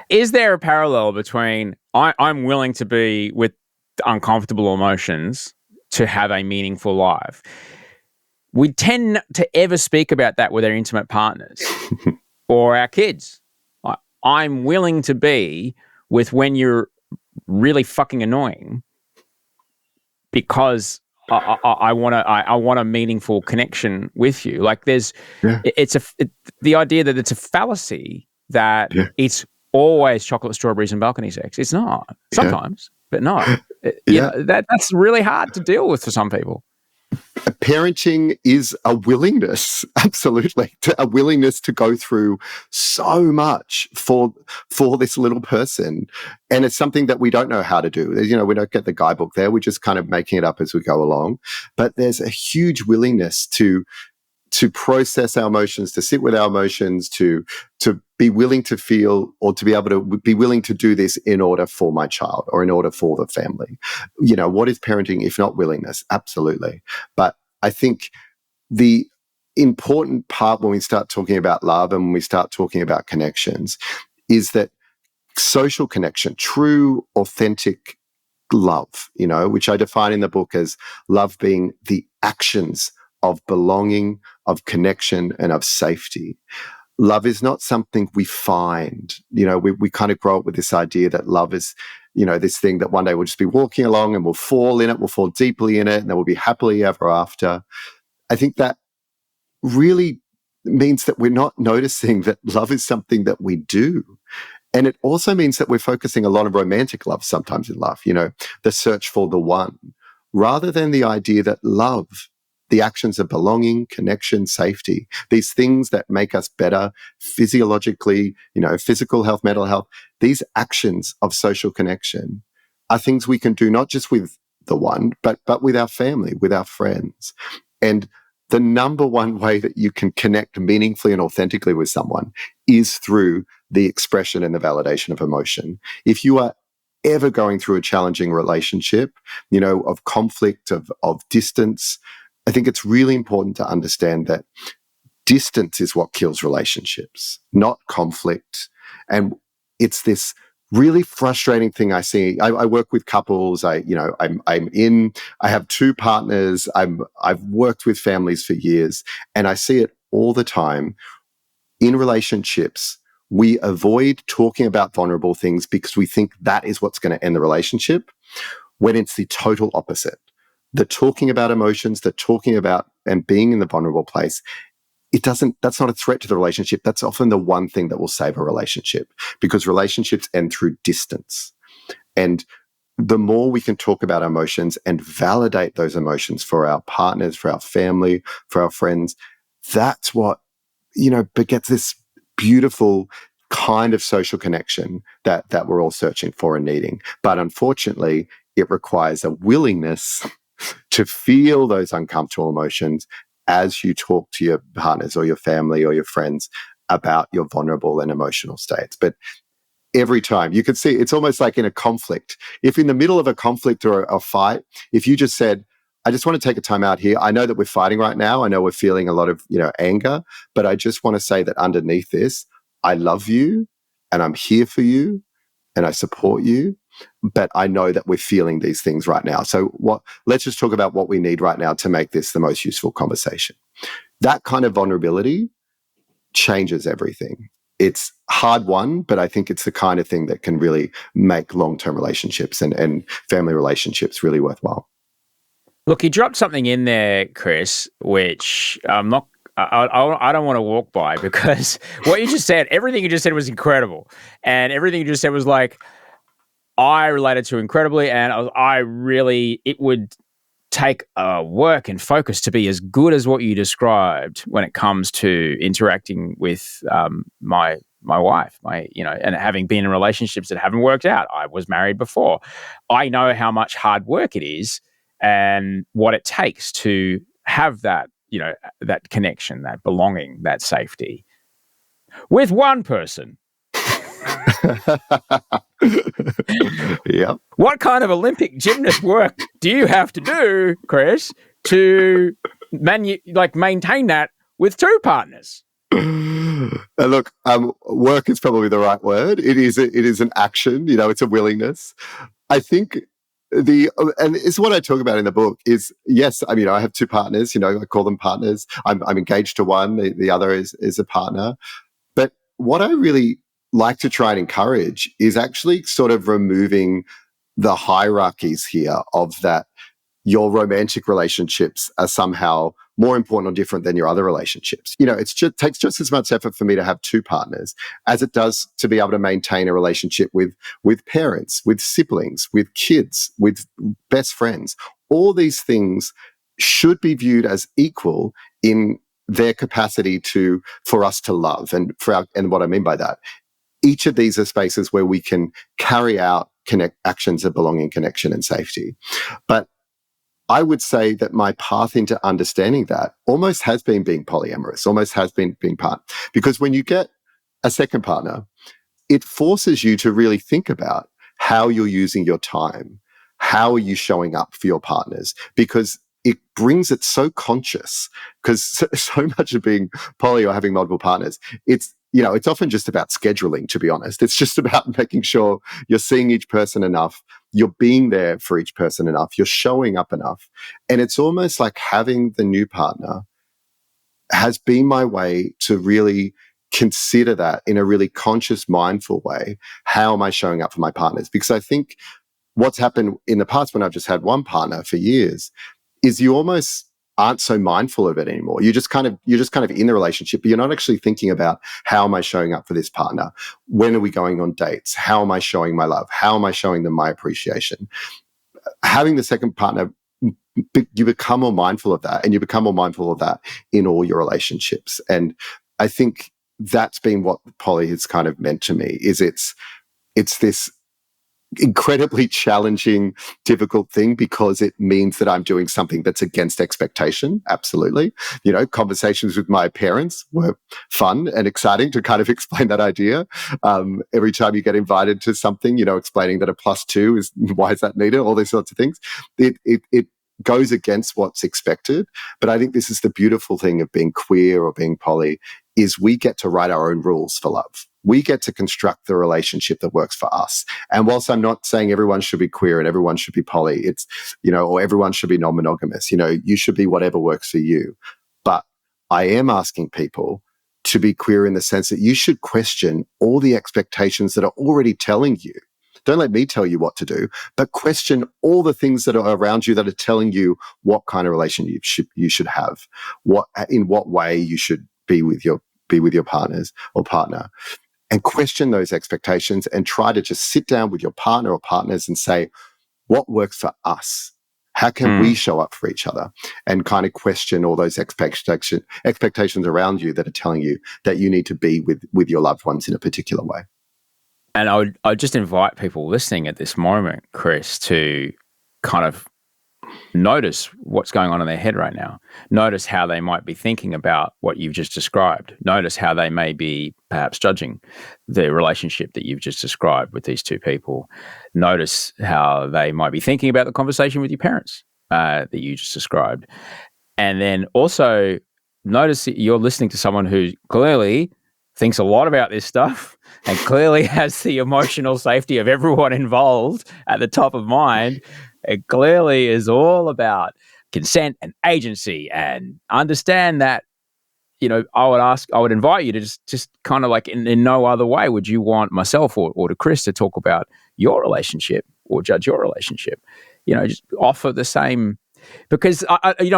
Is there a parallel between I'm willing to be with uncomfortable emotions to have a meaningful life? We tend to ever speak about that with our intimate partners or our kids. I'm willing to be with when you're really fucking annoying because I want a meaningful connection with you. Like the idea that it's a fallacy that it's always chocolate, strawberries, and balcony sex. It's not sometimes, but no. That's really hard to deal with for some people. Parenting is a willingness, absolutely, a willingness to go through so much for this little person. And it's something that we don't know how to do. We don't get the guidebook there. We're just kind of making it up as we go along. But there's a huge willingness to process our emotions, to sit with our emotions, to be willing to feel, or to be able to be willing to do this in order for my child or in order for the family. What is parenting if not willingness? Absolutely. But I think the important part when we start talking about love and when we start talking about connections is that social connection, true, authentic love, which I define in the book as love being the actions of belonging, of connection, and of safety. Love is not something we find. We kind of grow up with this idea that love is, this thing that one day we'll just be walking along and we'll fall in it, we'll fall deeply in it, and then we'll be happily ever after. I think that really means that we're not noticing that love is something that we do. And it also means that we're focusing a lot on romantic love sometimes in life, the search for the one, rather than the idea that love, the actions of belonging, connection, safety, these things that make us better physiologically, physical health, mental health, these actions of social connection are things we can do not just with the one, but with our family, with our friends. And the number one way that you can connect meaningfully and authentically with someone is through the expression and the validation of emotion. If you are ever going through a challenging relationship, of conflict, of distance, I think it's really important to understand that distance is what kills relationships, not conflict. And it's this really frustrating thing I see. I work with couples. I have two partners. I've worked with families for years, and I see it all the time. In relationships, we avoid talking about vulnerable things because we think that is what's going to end the relationship, when it's the total opposite. The talking about emotions, the talking about and being in the vulnerable place, that's not a threat to the relationship. That's often the one thing that will save a relationship, because relationships end through distance. And the more we can talk about emotions and validate those emotions for our partners, for our family, for our friends, that's what, begets this beautiful kind of social connection that we're all searching for and needing. But unfortunately, it requires a willingness to feel those uncomfortable emotions as you talk to your partners or your family or your friends about your vulnerable and emotional states. But every time you can see, it's almost like in a conflict. If in the middle of a conflict or a fight, if you just said, I just want to take a time out here. I know that we're fighting right now. I know we're feeling a lot of, anger, but I just want to say that underneath this, I love you and I'm here for you and I support you. But I know that we're feeling these things right now. So let's just talk about what we need right now to make this the most useful conversation. That kind of vulnerability changes everything. It's hard won, but I think it's the kind of thing that can really make long-term relationships and family relationships really worthwhile. Look, you dropped something in there, Chris, which I don't want to walk by, because what you just said, everything you just said was incredible. And everything you just said was like, I related to incredibly, and it would take work and focus to be as good as what you described when it comes to interacting with my my wife, and having been in relationships that haven't worked out. I was married before. I know how much hard work it is and what it takes to have that, that connection, that belonging, that safety with one person. Yep. What kind of Olympic gymnast work do you have to do, Chris, to maintain that with two partners? Look, work is probably the right word. It is an action. It's a willingness. I think and it's what I talk about in the book is, yes, I have two partners. I call them partners. I'm engaged to one. The other is a partner. But what I really like to try and encourage is actually sort of removing the hierarchies here of that your romantic relationships are somehow more important or different than your other relationships. It takes just as much effort for me to have two partners as it does to be able to maintain a relationship with parents, with siblings, with kids, with best friends. All these things should be viewed as equal in their capacity for us to love. And what I mean by that, each of these are spaces where we can carry out actions of belonging, connection, and safety. But I would say that my path into understanding that almost has been being polyamorous, almost has been being part. Because when you get a second partner, it forces you to really think about how you're using your time. How are you showing up for your partners? Because it brings it so conscious, because so much of being poly or having multiple partners, it's often just about scheduling, to be honest. It's just about making sure you're seeing each person enough, you're being there for each person enough, you're showing up enough. And it's almost like having the new partner has been my way to really consider that in a really conscious, mindful way. How am I showing up for my partners? Because I think what's happened in the past when I've just had one partner for years is you almost aren't so mindful of it anymore. You're just kind of in the relationship, but you're not actually thinking about, how am I showing up for this partner? When are we going on dates? How am I showing my love? How am I showing them my appreciation? Having the second partner, you become more mindful of that, and you become more mindful of that in all your relationships. And I think that's been what poly has kind of meant to me, is it's this incredibly challenging, difficult thing, because it means that I'm doing something that's against expectation. Absolutely. Conversations with my parents were fun and exciting to kind of explain that idea. Every time you get invited to something, explaining that a +2 is, why is that needed? All these sorts of things. It goes against what's expected. But I think this is the beautiful thing of being queer or being poly, is we get to write our own rules for love. We get to construct the relationship that works for us. And whilst I'm not saying everyone should be queer and everyone should be poly, it's, or everyone should be non-monogamous, you should be whatever works for you. But I am asking people to be queer in the sense that you should question all the expectations that are already telling you. Don't let me tell you what to do, but question all the things that are around you that are telling you what kind of relationship you should have, in what way you should be with your partners or partner. And question those expectations, and try to just sit down with your partner or partners and say, what works for us? How can we show up for each other? And kind of question all those expectations around you that are telling you that you need to be with your loved ones in a particular way. And I would just invite people listening at this moment, Chris, to kind of notice what's going on in their head right now. Notice how they might be thinking about what you've just described. Notice how they may be perhaps judging the relationship that you've just described with these two people. Notice how they might be thinking about the conversation with your parents that you just described. And then also notice that you're listening to someone who clearly thinks a lot about this stuff and clearly has the emotional safety of everyone involved at the top of mind. It clearly is all about consent and agency, and understand that, I would invite you to just kind of like in no other way would you want myself or to Chris to talk about your relationship or judge your relationship. Just offer the same, because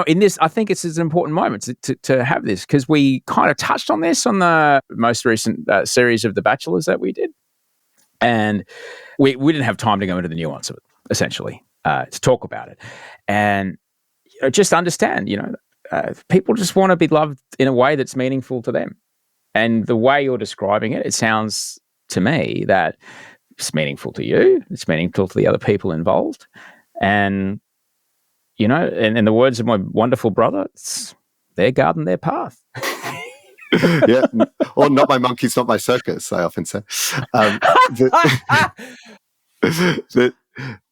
in this, I think it's an important moment to have this, because we kind of touched on this on the most recent series of The Bachelors that we did, and we didn't have time to go into the nuance of it, essentially. To talk about it, and just understand, people just want to be loved in a way that's meaningful to them, And the way you're describing it, it sounds to me that it's meaningful to you, it's meaningful to the other people involved. And, you know, in the words of my wonderful brother, it's their garden, their path. Yeah, or not my monkeys, not my circus, I often say. That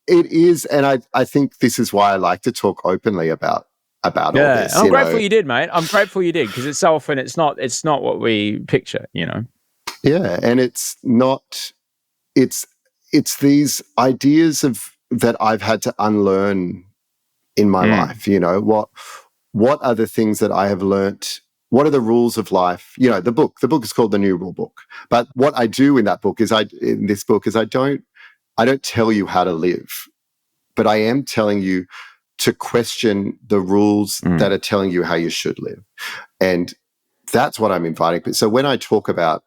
it is, and I think this is why I like to talk openly about all this. I'm grateful you did, mate. I'm grateful you did, because it's so often it's not what we picture, you know. Yeah, and it's not. It's these ideas of that I've had to unlearn in my life. You know, what are the things that I have learnt? What are the rules of life? You know, the book is called The New Rule Book. But what I do in that book is I don't tell you how to live, but I am telling you to question the rules that are telling you how you should live. And that's what I'm inviting. So when I talk about,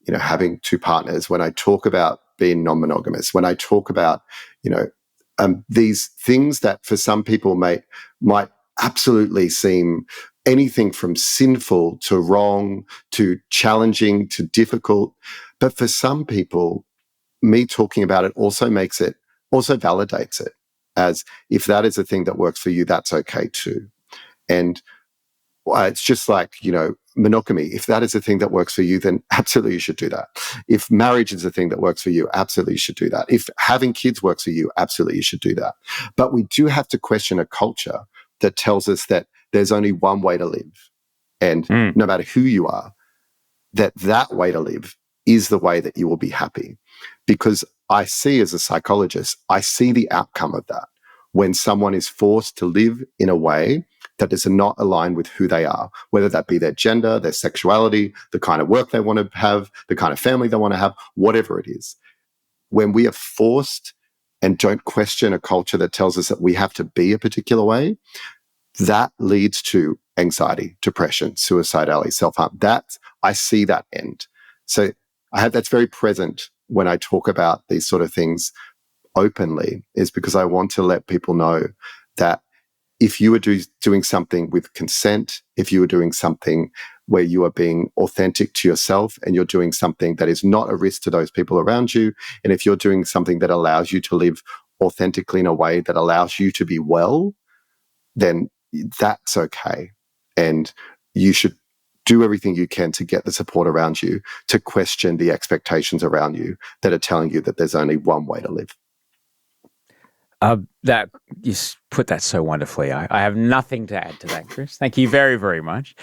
you know, having two partners, when I talk about being non-monogamous, when I talk about, you know, these things that for some people might absolutely seem anything from sinful to wrong to challenging to difficult. But for some people, me talking about it also validates it as, if that is a thing that works for you, that's okay too. And it's just like, you know, monogamy. If that is a thing that works for you, then absolutely you should do that. If marriage is a thing that works for you, absolutely you should do that. If having kids works for you, absolutely you should do that. But we do have to question a culture that tells us that there's only one way to live. And no matter who you are, that way to live is the way that you will be happy. Because I see, as a psychologist, I see the outcome of that when someone is forced to live in a way that is not aligned with who they are, whether that be their gender, their sexuality, the kind of work they want to have, the kind of family they want to have, whatever it is. When we are forced and don't question a culture that tells us that we have to be a particular way, that leads to anxiety, depression, suicidality, self-harm. I see that end. So that's very present when I talk about these sort of things openly, is because I want to let people know that if you are doing something with consent, if you are doing something where you are being authentic to yourself and you're doing something that is not a risk to those people around you, and if you're doing something that allows you to live authentically in a way that allows you to be well, then that's okay. And you should do everything you can to get the support around you to question the expectations around you that are telling you that there's only one way to live. That you put that so wonderfully. I have nothing to add to that, Chris. Thank you very, very much.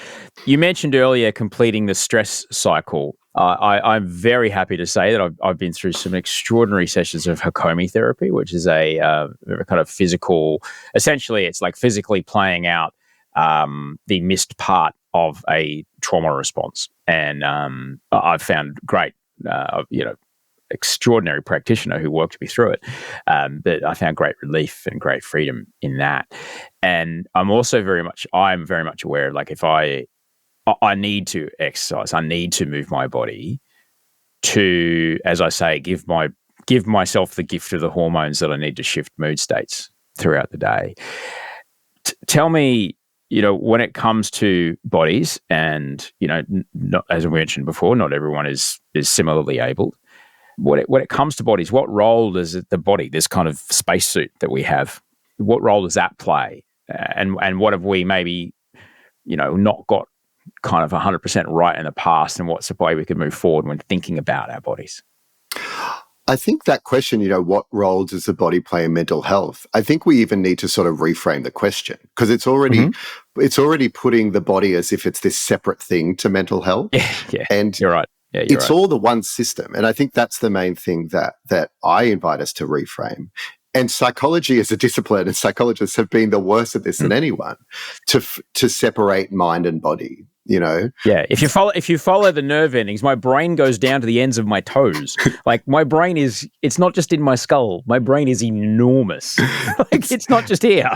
You mentioned earlier completing the stress cycle. I'm very happy to say that I've been through some extraordinary sessions of Hakomi therapy, which is a kind of physical. Essentially, it's like physically playing out the missed part of a trauma response, and I've found great, extraordinary practitioner who worked me through it. But I found great relief and great freedom in that. And I'm very much aware, like, if I need to exercise, I need to move my body to, as I say, give myself the gift of the hormones that I need to shift mood states throughout the day. Tell me, you know, when it comes to bodies, and, you know, not, as we mentioned before, not everyone is similarly abled. When it comes to bodies, what role does the body, this kind of spacesuit that we have, what role does that play? And what have we maybe, you know, not got kind of 100% right in the past, and what's the way we can move forward when thinking about our bodies? I think that question, you know, what role does the body play in mental health? I think we even need to sort of reframe the question, because it's already putting the body as if it's this separate thing to mental health. Yeah, and you're right. Yeah, it's all the one system. And I think that's the main thing that I invite us to reframe. And psychology as a discipline, and psychologists have been the worst at this than anyone, to separate mind and body, you know? Yeah, if you follow the nerve endings, my brain goes down to the ends of my toes. Like, my brain it's not just in my skull. My brain is enormous. Like, it's not just here.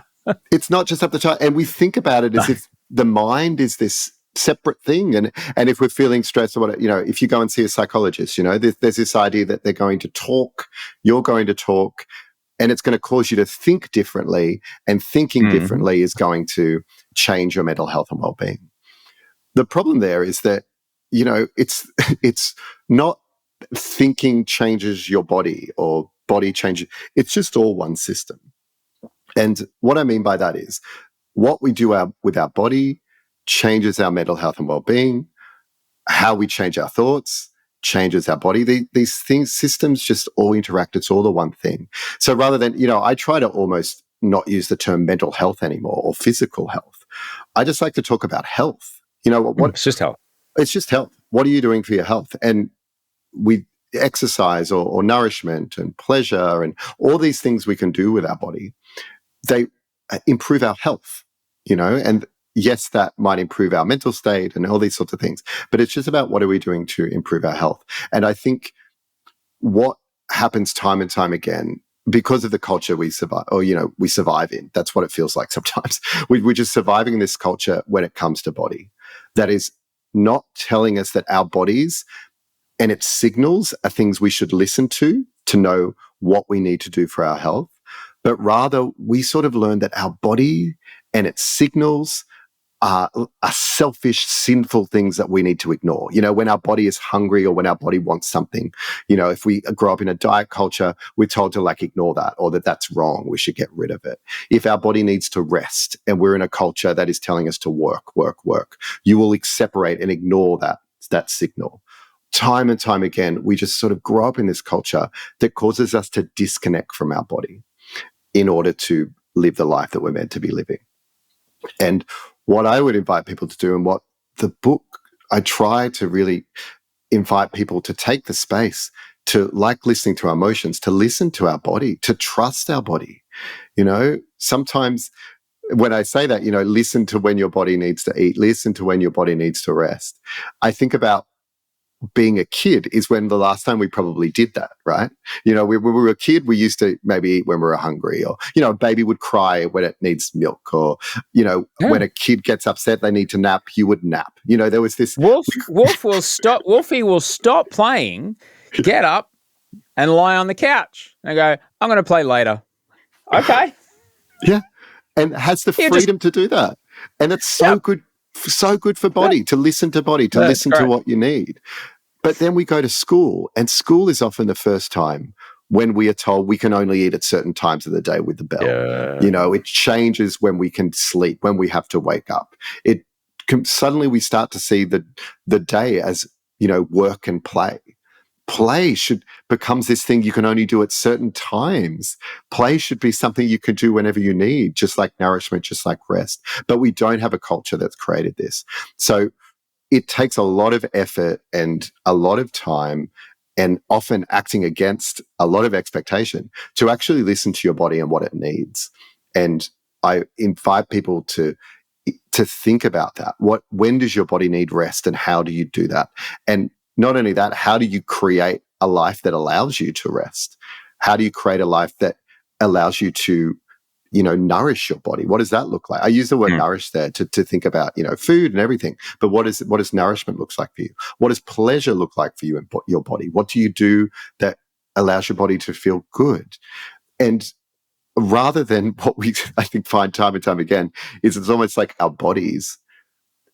It's not just up the chart. And we think about it as if the mind is this separate thing. And if we're feeling stressed or whatever, you know, if you go and see a psychologist, you know, there's this idea that they're going to talk, you're going to talk, and it's going to cause you to think differently, and thinking differently is going to change your mental health and well-being. The problem there is that it's not thinking changes your body or body changes. It's just all one system. And what I mean by that is what we do with our body changes our mental health and well-being. How we change our thoughts changes our body. These things, systems just all interact. It's all the one thing. So rather than, I try to almost not use the term mental health anymore or physical health. I just like to talk about health. It's just health. It's just health. What are you doing for your health? And we exercise or nourishment and pleasure and all these things we can do with our body, they improve our health, and yes, that might improve our mental state and all these sorts of things, but it's just about what are we doing to improve our health. And I think what happens time and time again, because of the culture we survive, or, we survive in, that's what it feels like sometimes. We're just surviving in this culture when it comes to body. That is not telling us that our bodies and its signals are things we should listen to know what we need to do for our health. But rather, we sort of learn that our body and its signals are selfish, sinful things that we need to ignore. When our body is hungry or when our body wants something, if we grow up in a diet culture, we're told to ignore that, or that's wrong. We should get rid of it. If our body needs to rest and we're in a culture that is telling us to work, you will separate and ignore that signal. Time and time again, we just sort of grow up in this culture that causes us to disconnect from our body in order to live the life that we're meant to be living. And what I would invite people to do, and what the book, I try to really invite people to take the space to, like listening to our emotions, to listen to our body, to trust our body. Sometimes when I say that, listen to when your body needs to eat, listen to when your body needs to rest. I think about being a kid is when the last time we probably did that, right? When we were a kid, we used to maybe eat when we were hungry, or, a baby would cry when it needs milk, or, when a kid gets upset, they need to nap, you would nap. There was this... Wolfie will stop playing, get up and lie on the couch and go, I'm going to play later. Okay. Yeah. And has the freedom to do that. And it's so good for body, to listen to body, to listen to what you need. But then we go to school, and school is often the first time when we are told we can only eat at certain times of the day with the bell. Yeah. It changes when we can sleep, when we have to wake up. Suddenly we start to see the day as, work and play. Play becomes this thing you can only do at certain times. Play should be something you can do whenever you need, just like nourishment, just like rest. But we don't have a culture that's created this. So it takes a lot of effort and a lot of time, and often acting against a lot of expectation, to actually listen to your body and what it needs. And I invite people to think about that. When does your body need rest, and how do you do that? And not only that, how do you create a life that allows you to rest? How do you create a life that allows you to, nourish your body? What does that look like? I use the word nourish there to think about, food and everything. But what does nourishment look like for you? What does pleasure look like for you and your body? What do you do that allows your body to feel good? And rather than what we, I think, find time and time again, is it's almost like our bodies,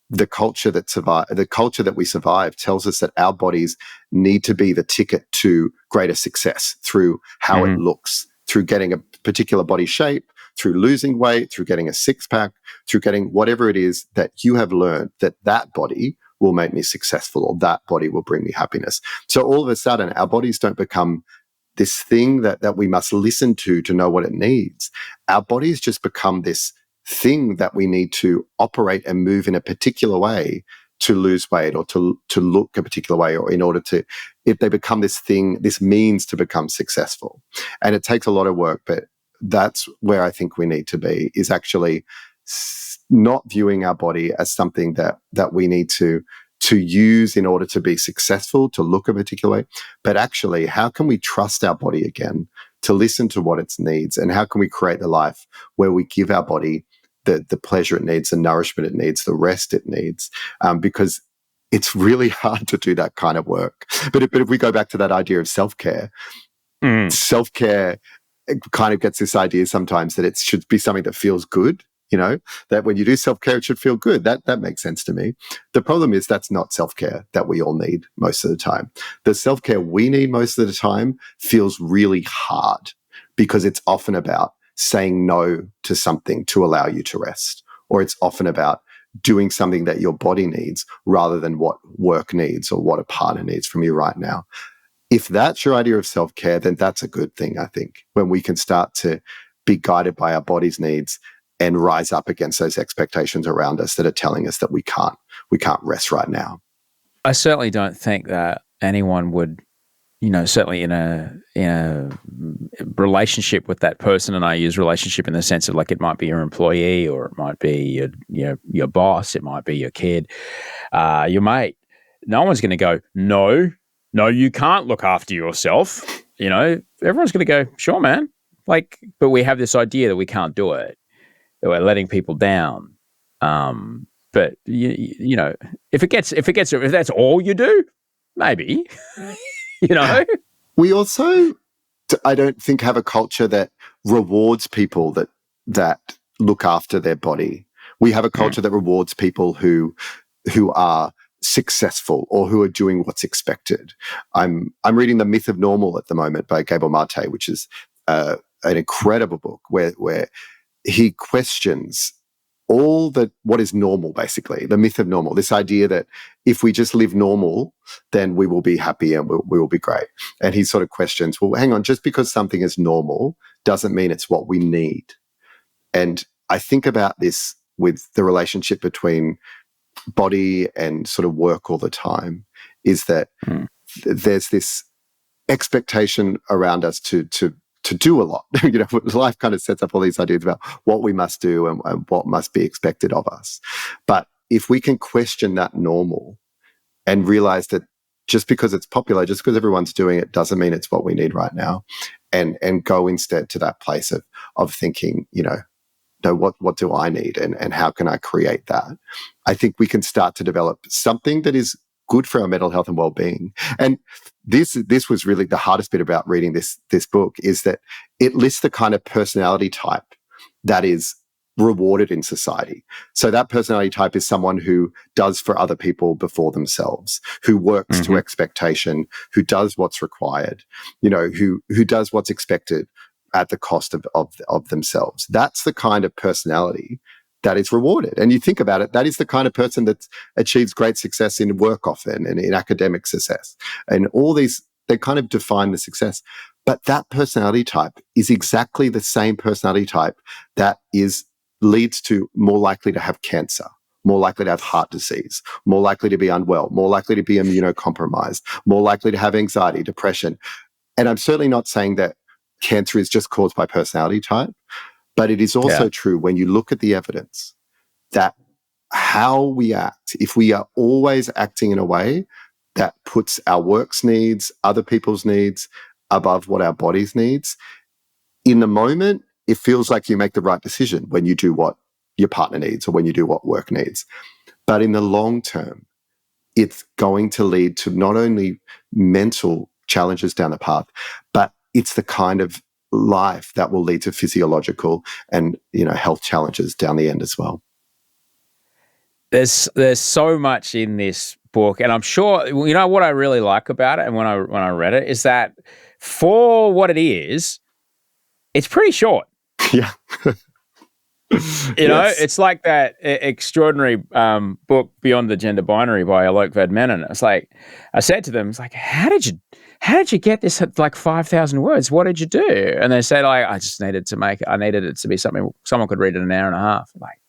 the culture that we survive tells us that our bodies need to be the ticket to greater success through how it looks, through getting a particular body shape, through losing weight, through getting a six-pack, through getting whatever it is that you have learned that body will make me successful, or that body will bring me happiness. So all of a sudden, our bodies don't become this thing that we must listen to know what it needs. Our bodies just become this thing that we need to operate and move in a particular way to lose weight, or to look a particular way, or in order to, if they become this thing, this means to become successful. And it takes a lot of work, but that's where I think we need to be, is actually not viewing our body as something that we need to use in order to be successful, to look a particular way, but actually, how can we trust our body again to listen to what it needs, and how can we create the life where we give our body the pleasure it needs, the nourishment it needs, the rest it needs, because it's really hard to do that kind of work. But if we go back to that idea of self-care, self-care kind of gets this idea sometimes that it should be something that feels good, that when you do self-care, it should feel good. That makes sense to me. The problem is that's not self-care that we all need most of the time. The self-care we need most of the time feels really hard because it's often about saying no to something to allow you to rest, or it's often about doing something that your body needs rather than what work needs or what a partner needs from you right now. If that's your idea of self-care, then that's a good thing, I think, when we can start to be guided by our body's needs and rise up against those expectations around us that are telling us that we can't rest right now. I certainly don't think that anyone would, certainly in a relationship with that person, and I use relationship in the sense of like it might be your employee, or it might be your boss, it might be your kid, your mate. No one's going to go, no, you can't look after yourself. Everyone's going to go, sure, man. But we have this idea that we can't do it, that we're letting people down. But if that's all you do, maybe. We also, I don't think, have a culture that rewards people that look after their body. We have a culture that rewards people who are successful or who are doing what's expected. I'm reading The Myth of Normal at the moment by Gabor Mate, which is an incredible book where he questions what is normal, basically, the myth of normal, this idea that if we just live normal, then we will be happy and we will be great. And he sort of questions, well, hang on, just because something is normal doesn't mean it's what we need. And I think about this with the relationship between body and sort of work all the time, is that there's this expectation around us to do a lot. Life kind of sets up all these ideas about what we must do and what must be expected of us. But if we can question that normal and realize that just because it's popular, just because everyone's doing it, doesn't mean it's what we need right now, and go instead to that place of thinking, what do I need and how can I create that? I think we can start to develop something that is good for our mental health and well-being. And this was really the hardest bit about reading this book, is that it lists the kind of personality type that is rewarded in society. So that personality type is someone who does for other people before themselves, who works to expectation, who does what's required, who does what's expected at the cost of themselves. That's the kind of personality that is rewarded. And you think about it, that is the kind of person that achieves great success in work often and in academic success. And all these, they kind of define the success. But that personality type is exactly the same personality type that leads to more likely to have cancer, more likely to have heart disease, more likely to be unwell, more likely to be immunocompromised, more likely to have anxiety, depression. And I'm certainly not saying that cancer is just caused by personality type, but it is also true when you look at the evidence that how we act, if we are always acting in a way that puts our work's needs, other people's needs above what our body's needs, in the moment, it feels like you make the right decision when you do what your partner needs or when you do what work needs. But in the long term, it's going to lead to not only mental challenges down the path, but it's the kind of life that will lead to physiological and health challenges down the end as well. There's so much in this book, and I'm sure what I really like about it, and when I read it, is that for what it is, it's pretty short. Yeah. It's like that extraordinary book Beyond the Gender Binary by Alok Vadmenon. It's like, I said to them, it's like, how did you get this at like 5,000 words? What did you do? And they said, I just needed it to be something someone could read in an hour and a half. Like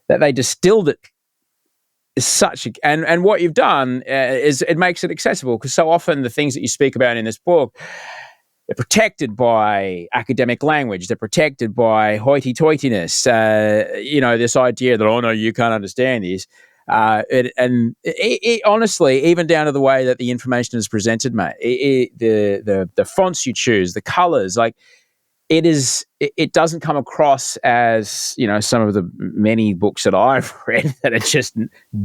that, they distilled it and what you've done is it makes it accessible, because so often the things that you speak about in this book, they're protected by academic language. They're protected by hoity-toityness. This idea that, oh no, you can't understand this. It honestly, even down to the way that the information is presented, mate, the fonts you choose, the colors, like it doesn't come across as, some of the many books that I've read that are just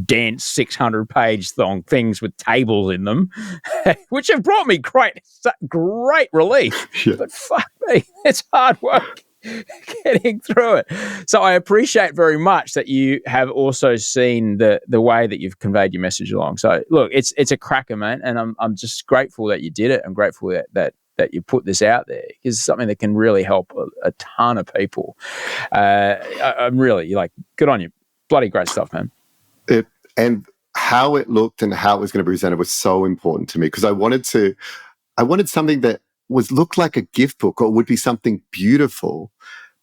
dense 600-page long things with tables in them, which have brought me great relief. Yeah. But fuck me, it's hard work. getting through it. So I appreciate very much that you have also seen the way that you've conveyed your message along. So look, it's a cracker, mate, and I'm just grateful that you did it. I'm grateful that you put this out there, because it's something that can really help a ton of people. I'm really good on you. Bloody great stuff, man. And how it looked and how it was going to be presented was so important to me, because I wanted something that looked like a gift book, or would be something beautiful,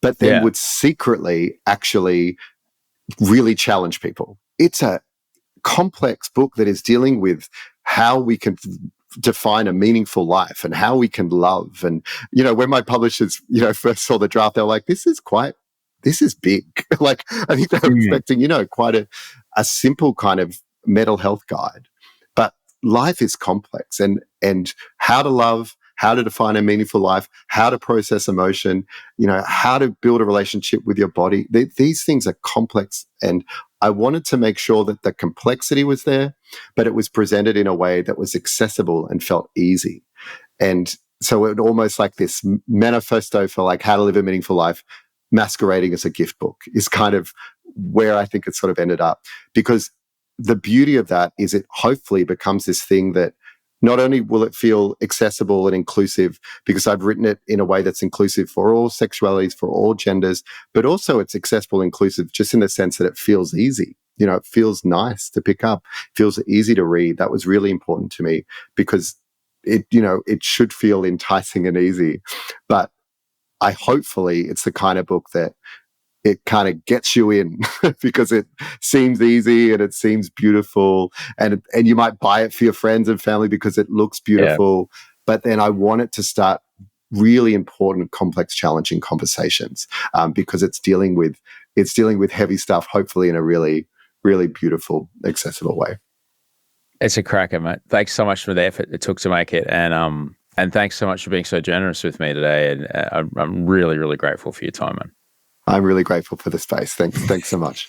but then would secretly actually really challenge people. It's a complex book that is dealing with how we can define a meaningful life and how we can love. And, when my publishers, first saw the draft, they were like, this is big. Like, I think they were expecting, quite a simple kind of mental health guide. But life is complex, and how to love, how to define a meaningful life, how to process emotion, how to build a relationship with your body. These things are complex, and I wanted to make sure that the complexity was there, but it was presented in a way that was accessible and felt easy. And so it almost like this manifesto for like how to live a meaningful life masquerading as a gift book is kind of where I think it sort of ended up. Because the beauty of that is it hopefully becomes this thing that not only will it feel accessible and inclusive, because I've written it in a way that's inclusive for all sexualities, for all genders, but also it's accessible and inclusive just in the sense that it feels easy. It feels nice to pick up, feels easy to read. That was really important to me, because it should feel enticing and easy. But hopefully it's the kind of book that it kind of gets you in because it seems easy and it seems beautiful, and you might buy it for your friends and family because it looks beautiful. Yeah. But then I want it to start really important, complex, challenging conversations, because it's dealing with heavy stuff, hopefully in a really, really beautiful, accessible way. It's a cracker, mate. Thanks so much for the effort it took to make it, and thanks so much for being so generous with me today. And I'm really, really grateful for your time, man. I'm really grateful for the space. Thanks so much.